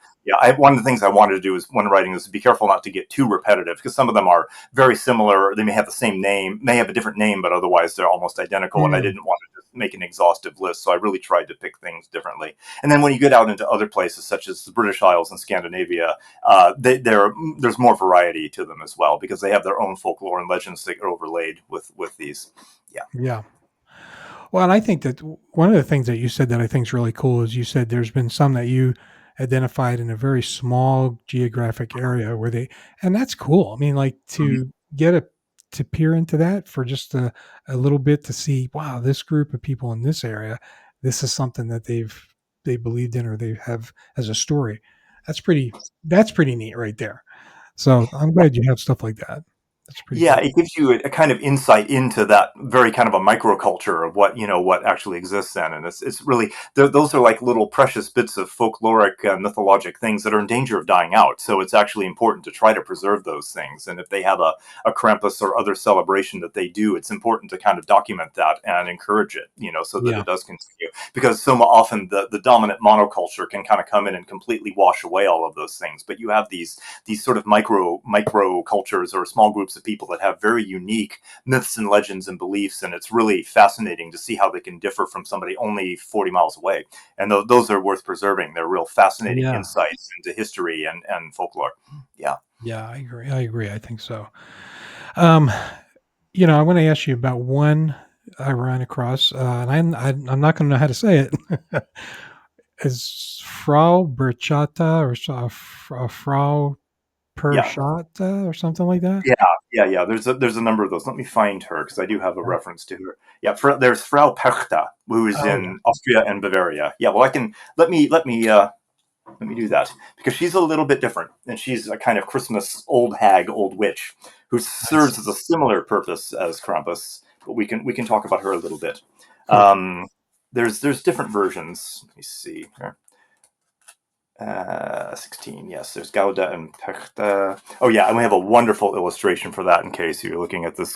Speaker 3: One of the things I wanted to do is when writing this, be careful not to get too repetitive because some of them are very similar. They may have the same name, may have a different name, but otherwise they're almost identical. And I didn't want to just make an exhaustive list, so I really tried to pick things differently. And then when you get out into other places, such as the British Isles and Scandinavia, there's more variety to them as well because they have their own folklore and legends that are overlaid with these. Yeah.
Speaker 2: Yeah. Well, and I think that one of the things that you said that I think is really cool is you said there's been some that you identified in a very small geographic area and that's cool. I mean, like to to peer into that for just a little bit to see, wow, this group of people in this area, this is something that they believed in or they have as a story. That's pretty neat right there. So I'm glad you have stuff like that. That's pretty
Speaker 3: Yeah,
Speaker 2: cool.
Speaker 3: it gives you a kind of insight into that very kind of a microculture of what actually exists then, and it's really those are like little precious bits of folkloric, mythologic things that are in danger of dying out. So it's actually important to try to preserve those things. And if they have a Krampus or other celebration that they do, it's important to kind of document that and encourage it, so that
Speaker 2: Yeah.
Speaker 3: it does continue. Because so often the dominant monoculture can kind of come in and completely wash away all of those things. But you have these sort of micro cultures or small groups of people that have very unique myths and legends and beliefs, and it's really fascinating to see how they can differ from somebody only 40 miles away. And those are worth preserving. They're real fascinating
Speaker 2: Yeah.
Speaker 3: insights into history and folklore. Yeah.
Speaker 2: Yeah, I agree. I agree. I think so. Um, I want to ask you about one I ran across, and I'm not going to know how to say it. Is Frau Berchata or Frau
Speaker 3: Yeah.
Speaker 2: Perchta or something like that?
Speaker 3: Yeah. There's a number of those. Let me find her because I do have a reference to her. Yeah, there's Frau Perchta, who is
Speaker 2: Oh yeah.
Speaker 3: in Austria and Bavaria. Yeah, well, I can let me do that because she's a little bit different, and she's a kind of Christmas old hag, old witch, who
Speaker 2: Nice.
Speaker 3: serves as a similar purpose as Krampus. But we can talk about her a little bit.
Speaker 2: Cool.
Speaker 3: There's different versions. Let me see here. 16. Yes, there's Gauda and Perchta. Oh yeah, and we have a wonderful illustration for that in case you're looking at this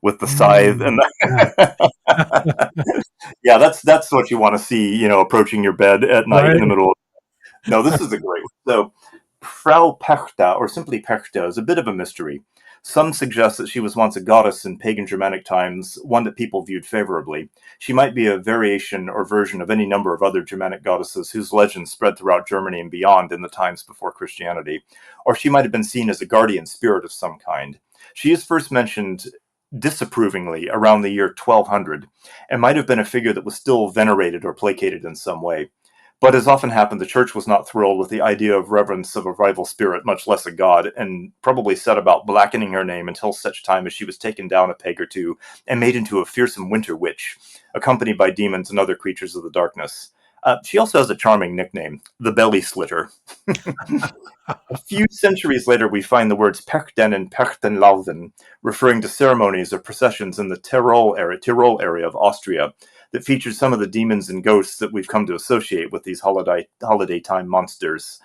Speaker 3: with the scythe and
Speaker 2: Yeah.
Speaker 3: yeah, that's what you want to see, approaching your bed at night in
Speaker 2: Right.
Speaker 3: the middle of. No, this is a great one. So, Frau Perchta, or simply Perchta, is a bit of a mystery. Some suggest that she was once a goddess in pagan Germanic times, one that people viewed favorably. She might be a variation or version of any number of other Germanic goddesses whose legends spread throughout Germany and beyond in the times before Christianity. Or she might have been seen as a guardian spirit of some kind. She is first mentioned disapprovingly around the year 1200 and might have been a figure that was still venerated or placated in some way. But as often happened, the church was not thrilled with the idea of reverence of a rival spirit, much less a god, and probably set about blackening her name until such time as she was taken down a peg or two and made into a fearsome winter witch, accompanied by demons and other creatures of the darkness. She also has a charming nickname, the Belly Slitter. A few centuries later, we find the words Perchten and Perchtenlaufen, referring to ceremonies or processions in the Tyrol area of Austria, that featured some of the demons and ghosts that we've come to associate with these holiday time monsters.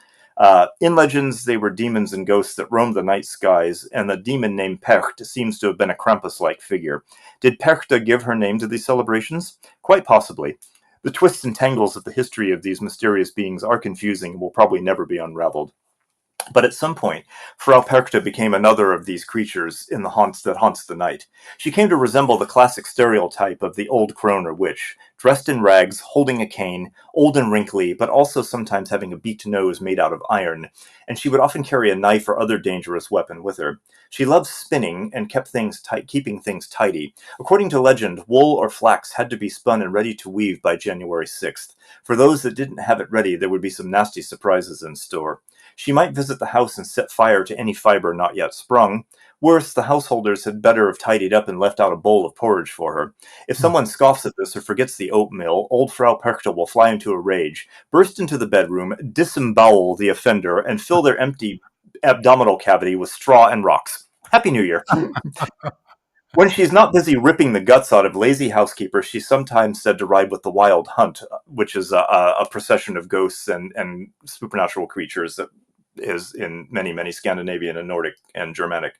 Speaker 3: In legends, they were demons and ghosts that roamed the night skies, and the demon named Perchta seems to have been a Krampus-like figure. Did Perchta give her name to these celebrations? Quite possibly. The twists and tangles of the history of these mysterious beings are confusing and will probably never be unraveled. But at some point, Frau Perchta became another of these creatures in the haunts that haunts the night. She came to resemble the classic stereotype of the old crone or witch, dressed in rags, holding a cane, old and wrinkly, but also sometimes having a beaked nose made out of iron, and she would often carry a knife or other dangerous weapon with her. She loved spinning and keeping things tidy. According to legend, wool or flax had to be spun and ready to weave by January 6th. For those that didn't have it ready, there would be some nasty surprises in store. She might visit the house and set fire to any fiber not yet sprung. Worse, the householders had better have tidied up and left out a bowl of porridge for her. If someone scoffs at this or forgets the oatmeal, old Frau Perchta will fly into a rage, burst into the bedroom, disembowel the offender, and fill their empty abdominal cavity with straw and rocks. Happy New Year. When she's not busy ripping the guts out of lazy housekeepers, she's sometimes said to ride with the Wild Hunt, which is a procession of ghosts and supernatural creatures that is in many, many Scandinavian and Nordic and Germanic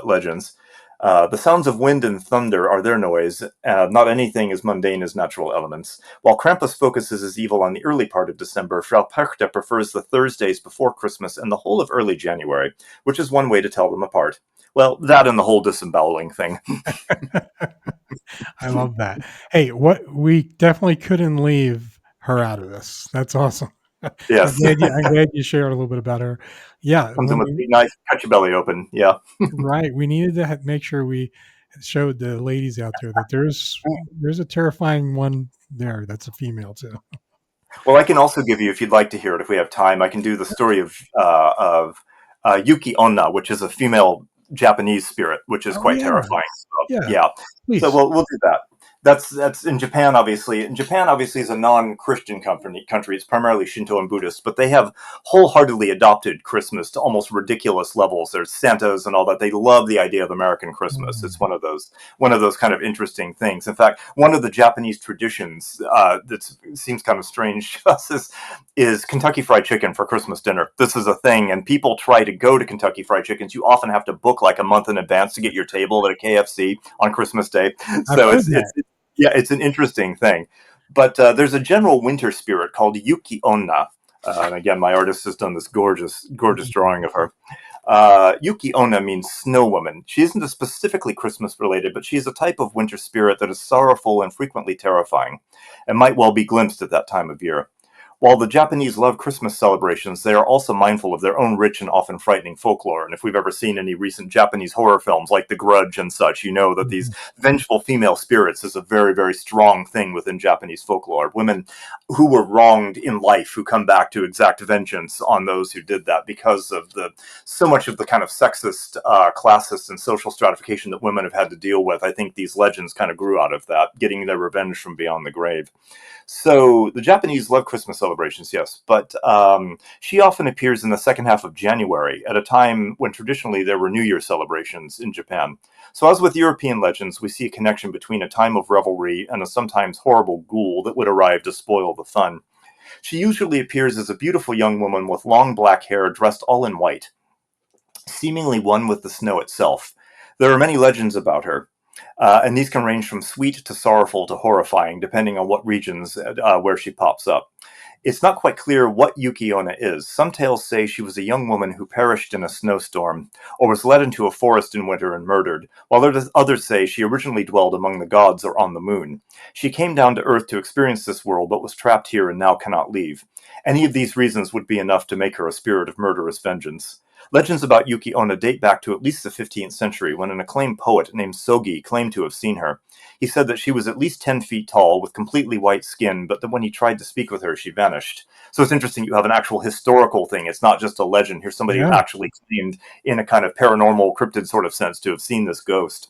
Speaker 3: legends. The sounds of wind and thunder are their noise, not anything as mundane as natural elements. While Krampus focuses his evil on the early part of December, Frau Perchta prefers the Thursdays before Christmas and the whole of early January, which is one way to tell them apart. Well, that and the whole disemboweling thing.
Speaker 2: I love that. Hey, what we definitely couldn't leave her out of this. That's awesome.
Speaker 3: Yes.
Speaker 2: I'm glad you shared a little bit about her. Yeah,
Speaker 3: Comes in with a knife, cut your belly open. Yeah.
Speaker 2: right. We needed to make sure we showed the ladies out there that there's a terrifying one there that's a female too.
Speaker 3: Well, I can also give you, if you'd like to hear it, if we have time, I can do the story of Yuki Onna, which is a female Japanese spirit, which is
Speaker 2: Oh
Speaker 3: quite
Speaker 2: yeah,
Speaker 3: terrifying. So,
Speaker 2: yeah.
Speaker 3: yeah.
Speaker 2: Please.
Speaker 3: So we'll do that. That's in Japan, obviously. And Japan, obviously, is a non-Christian country. It's primarily Shinto and Buddhist, but they have wholeheartedly adopted Christmas to almost ridiculous levels. There's Santas and all that. They love the idea of American Christmas. It's one of those kind of interesting things. In fact, one of the Japanese traditions that seems kind of strange to us is Kentucky Fried Chicken for Christmas dinner. This is a thing, and people try to go to Kentucky Fried Chickens. You often have to book like a month in advance to get your table at a KFC on Christmas Day. So it's an interesting thing. But there's a general winter spirit called Yuki Onna. And again, my artist has done this gorgeous drawing of her. Yuki Onna means snow woman. She isn't specifically Christmas related, but she is a type of winter spirit that is sorrowful and frequently terrifying, and might well be glimpsed at that time of year. While the Japanese love Christmas celebrations, they are also mindful of their own rich and often frightening folklore. And if we've ever seen any recent Japanese horror films like The Grudge and such, you know that these vengeful female spirits is a very, very strong thing within Japanese folklore. Women who were wronged in life who come back to exact vengeance on those who did that because of so much of the kind of sexist, classist, and social stratification that women have had to deal with. I think these legends kind of grew out of that, getting their revenge from beyond the grave. So the Japanese love Christmas celebrations, yes, but she often appears in the second half of January, at a time when traditionally there were New Year celebrations in Japan. So as with European legends, we see a connection between a time of revelry and a sometimes horrible ghoul that would arrive to spoil the fun. She usually appears as a beautiful young woman with long black hair dressed all in white, seemingly one with the snow itself. There are many legends about her. And these can range from sweet to sorrowful to horrifying, depending on what regions where she pops up. It's not quite clear what Yuki Onna is. Some tales say she was a young woman who perished in a snowstorm, or was led into a forest in winter and murdered, while others say she originally dwelled among the gods or on the moon. She came down to Earth to experience this world, but was trapped here and now cannot leave. Any of these reasons would be enough to make her a spirit of murderous vengeance. Legends about Yuki Onna date back to at least the 15th century, when an acclaimed poet named Sogi claimed to have seen her. He said that she was at least 10 feet tall, with completely white skin, but that when he tried to speak with her, she vanished. So it's interesting, you have an actual historical thing. It's not just a legend. Here's somebody who actually claimed, in a kind of paranormal, cryptid sort of sense, to have seen this ghost.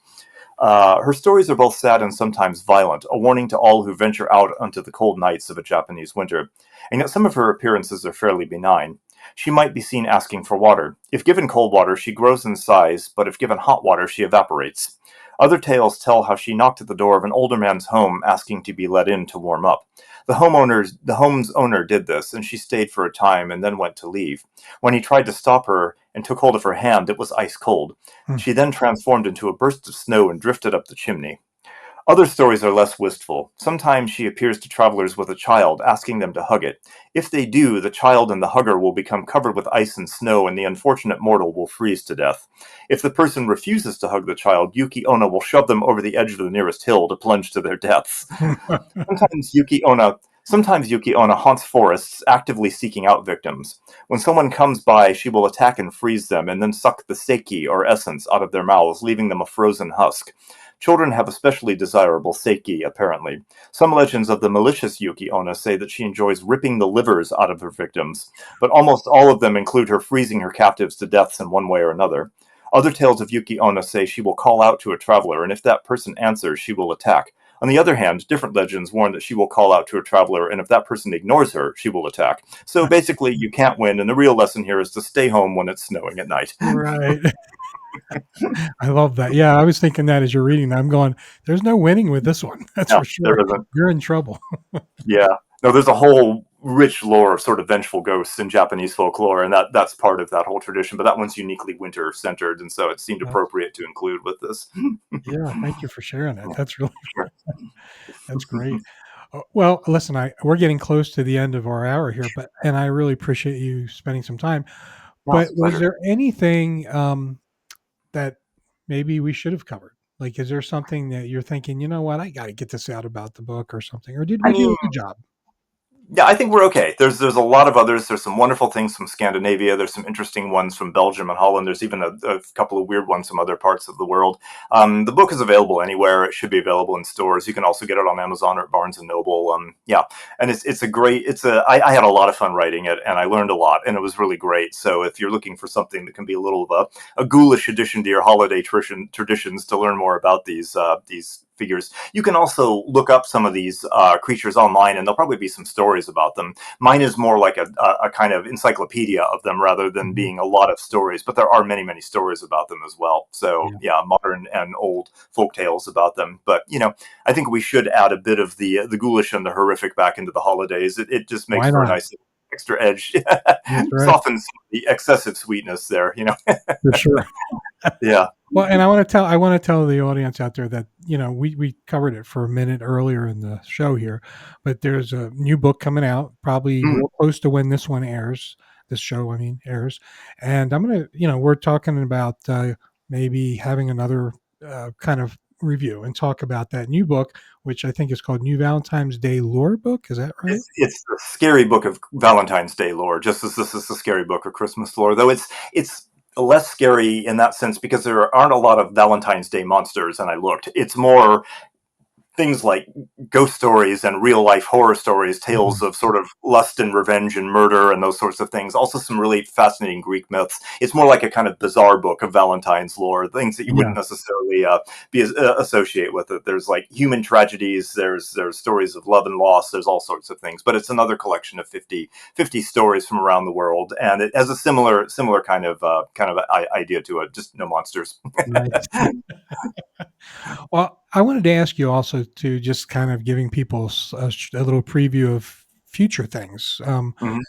Speaker 3: Her stories are both sad and sometimes violent, a warning to all who venture out onto the cold nights of a Japanese winter. And yet some of her appearances are fairly benign. She might be seen asking for water. If given cold water, she grows in size, but if given hot water, she evaporates. Other tales tell how she knocked at the door of an older man's home asking to be let in to warm up. The home's owner did this, and she stayed for a time and then went to leave. When he tried to stop her and took hold of her hand, it was ice cold.
Speaker 2: Hmm.
Speaker 3: She then transformed into a burst of snow and drifted up the chimney. Other stories are less wistful. Sometimes she appears to travelers with a child, asking them to hug it. If they do, the child and the hugger will become covered with ice and snow, and the unfortunate mortal will freeze to death. If the person refuses to hug the child, Yuki Onna will shove them over the edge of the nearest hill to plunge to their deaths. Sometimes Yuki Onna Sometimes Yuki Onna haunts forests, actively seeking out victims. When someone comes by, she will attack and freeze them, and then suck the seiki, or essence, out of their mouths, leaving them a frozen husk. Children have especially desirable seiki, apparently. Some legends of the malicious Yuki Onna say that she enjoys ripping the livers out of her victims, but almost all of them include her freezing her captives to deaths in one way or another. Other tales of Yuki Onna say she will call out to a traveler, and if that person answers, she will attack. On the other hand, different legends warn that she will call out to a traveler, and if that person ignores her, she will attack. So basically, you can't win, and the real lesson here is to stay home when it's snowing at night.
Speaker 2: Right. I love that. Yeah, I was thinking that as you're reading that. I'm going, there's no winning with this one. That's
Speaker 3: No,
Speaker 2: for
Speaker 3: there
Speaker 2: sure.
Speaker 3: isn't.
Speaker 2: You're in trouble.
Speaker 3: Yeah. No, there's a whole rich lore of sort of vengeful ghosts in Japanese folklore, and that's part of that whole tradition. But that one's uniquely winter centered, and so it seemed
Speaker 2: That's,
Speaker 3: appropriate to include with this.
Speaker 2: yeah, thank you for sharing that. That's really
Speaker 3: Sure.
Speaker 2: that's great. Well, listen, we're getting close to the end of our hour here, and I really appreciate you spending some time.
Speaker 3: No,
Speaker 2: But
Speaker 3: it's a
Speaker 2: was
Speaker 3: pleasure.
Speaker 2: there anything that maybe we should have covered? Like, is there something that you're thinking, you know what, I got to get this out about the book or something? Or did
Speaker 3: I
Speaker 2: we do
Speaker 3: mean,
Speaker 2: a good job?
Speaker 3: yeah, I think we're okay. There's a lot of others. There's some wonderful things from Scandinavia. There's some interesting ones from Belgium and Holland. There's even a couple of weird ones from other parts of the world. The book is available anywhere. It should be available in stores. You can also get it on Amazon or at Barnes and Noble. Yeah, and it's a great. I had a lot of fun writing it, and I learned a lot, and it was really great. So if you're looking for something that can be a little of a ghoulish addition to your holiday traditions to learn more about these figures, you can also look up some of these creatures online, and there'll probably be some stories about them. Mine is more like a kind of encyclopedia of them rather than
Speaker 2: Mhm.
Speaker 3: being a lot of stories, but there are many stories about them as well. So
Speaker 2: Yeah.
Speaker 3: yeah, modern and old folk tales about them. But I think we should add a bit of the ghoulish and the horrific back into the holidays. It just makes
Speaker 2: Why
Speaker 3: for a
Speaker 2: not?
Speaker 3: nice extra edge.
Speaker 2: That's right.
Speaker 3: Softens the excessive sweetness there.
Speaker 2: For sure.
Speaker 3: Yeah.
Speaker 2: Well, and I want to tell the audience out there that we covered it for a minute earlier in the show here, but there's a new book coming out probably
Speaker 3: Mm.
Speaker 2: real close to when this one airs. This show, I mean, airs, and I'm gonna, we're talking about maybe having another kind of review and talk about that new book, which I think is called New Valentine's Day Lore Book. Is that right?
Speaker 3: It's the scary book of Valentine's Day lore, just as this is the scary book of Christmas lore. Though it's less scary in that sense because there aren't a lot of Valentine's Day monsters, and I looked. It's more things like ghost stories and real life horror stories, tales
Speaker 2: Mhm.
Speaker 3: of sort of lust and revenge and murder and those sorts of things. Also, some really fascinating Greek myths. It's more like a kind of bizarre book of Valentine's lore, things that you
Speaker 2: Yeah,
Speaker 3: wouldn't necessarily associate with it. There's like human tragedies. There's stories of love and loss. There's all sorts of things. But it's another collection of 50 stories from around the world, and it has a similar kind of idea to it. Just no monsters.
Speaker 2: nice. Well, I wanted to ask you also to just kind of giving people a little preview of future things.
Speaker 3: Mhm.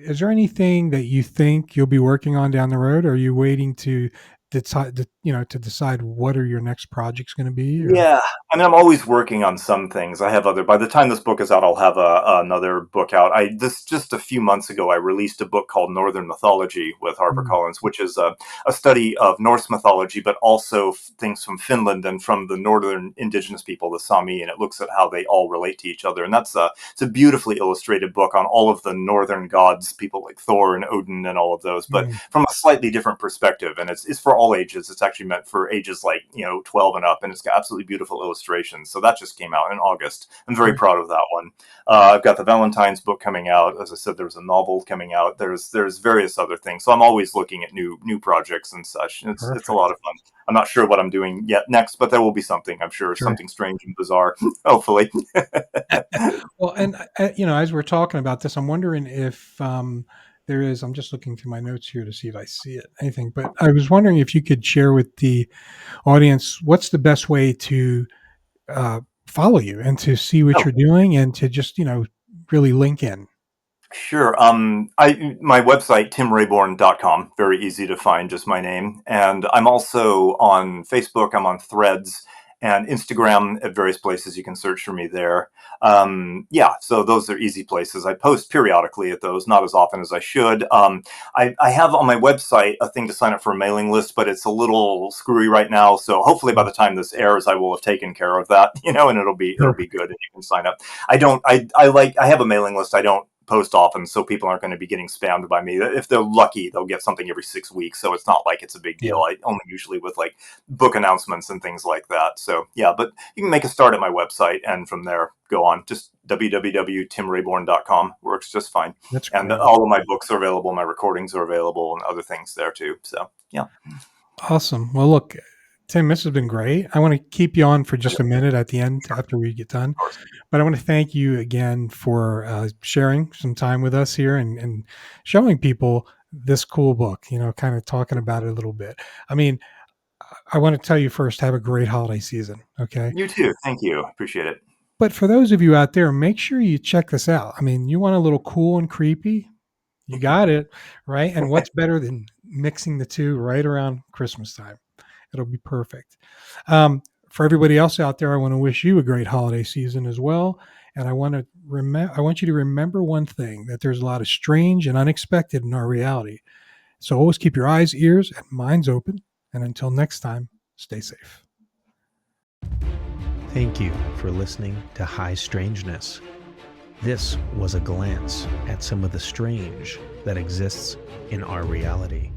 Speaker 2: Is there anything that you think you'll be working on down the road? Or are you waiting to decide what are your next projects going to be? Or
Speaker 3: Yeah, I mean, I'm always working on some things. I have other. By the time this book is out, I'll have another book out. This just a few months ago, I released a book called Northern Mythology with
Speaker 2: Mm,
Speaker 3: HarperCollins, which is a study of Norse mythology, but also things from Finland and from the northern indigenous people, the Sami, and it looks at how they all relate to each other. And it's a beautifully illustrated book on all of the northern gods, people like Thor and Odin and all of those, but
Speaker 2: mm,
Speaker 3: from a slightly different perspective. And it's for all ages. It's actually meant for ages like 12 and up, and it's got absolutely beautiful illustrations. So that just came out in August. I'm very
Speaker 2: nice.
Speaker 3: proud of that one. I've got the Valentine's book coming out. As I said, there was a novel coming out. There's various other things. So I'm always looking at new projects and such. And it's a lot
Speaker 2: Perfect.
Speaker 3: of fun. I'm not sure what I'm doing yet next, but there will be something. I'm sure
Speaker 2: Sure.
Speaker 3: something strange and bizarre. Hopefully.
Speaker 2: Well, and as we're talking about this, I'm wondering if there is. I'm just looking through my notes here to see if I see it anything. But I was wondering if you could share with the audience what's the best way to follow you and to see what
Speaker 3: Oh.
Speaker 2: you're doing and to just, really link in?
Speaker 3: Sure. My website, timrayborn.com, very easy to find, just my name. And I'm also on Facebook, I'm on Threads and Instagram at various places. You can search for me there. Yeah, so those are easy places. I post periodically at those, not as often as I should. I have on my website a thing to sign up for a mailing list, but it's a little screwy right now. So hopefully by the time this airs, I will have taken care of that, and it'll be
Speaker 2: Perfect.
Speaker 3: good and you can sign up. I have a mailing list. I don't post often, so people aren't going to be getting spammed by me. If they're lucky, they'll get something every 6 weeks, so it's not like it's a big deal.
Speaker 2: Yeah.
Speaker 3: I only usually with like book announcements and things like that. So yeah, but you can make a start at my website and from there go on. Just www.timrayborn.com works just fine.
Speaker 2: That's
Speaker 3: And
Speaker 2: great.
Speaker 3: all of my books are available, my recordings are available, and other things there too. So yeah.
Speaker 2: Awesome. Well, look, Tim, this has been great. I want to keep you on for just a minute at the end after we get done.
Speaker 3: Of course.
Speaker 2: But I want to thank you again for sharing some time with us here and showing people this cool book, kind of talking about it a little bit. I mean, I want to tell you first, have a great holiday season. Okay.
Speaker 3: You too. Thank you. Appreciate it.
Speaker 2: But for those of you out there, make sure you check this out. I mean, you want a little cool and creepy? You got it, right? And what's better than mixing the two right around Christmas time? It'll be perfect. For everybody else out there, I want to wish you a great holiday season as well. And I want you to remember one thing, that there's a lot of strange and unexpected in our reality. So always keep your eyes, ears, and minds open. And until next time, stay safe.
Speaker 1: Thank you for listening to High Strangeness. This was a glance at some of the strange that exists in our reality.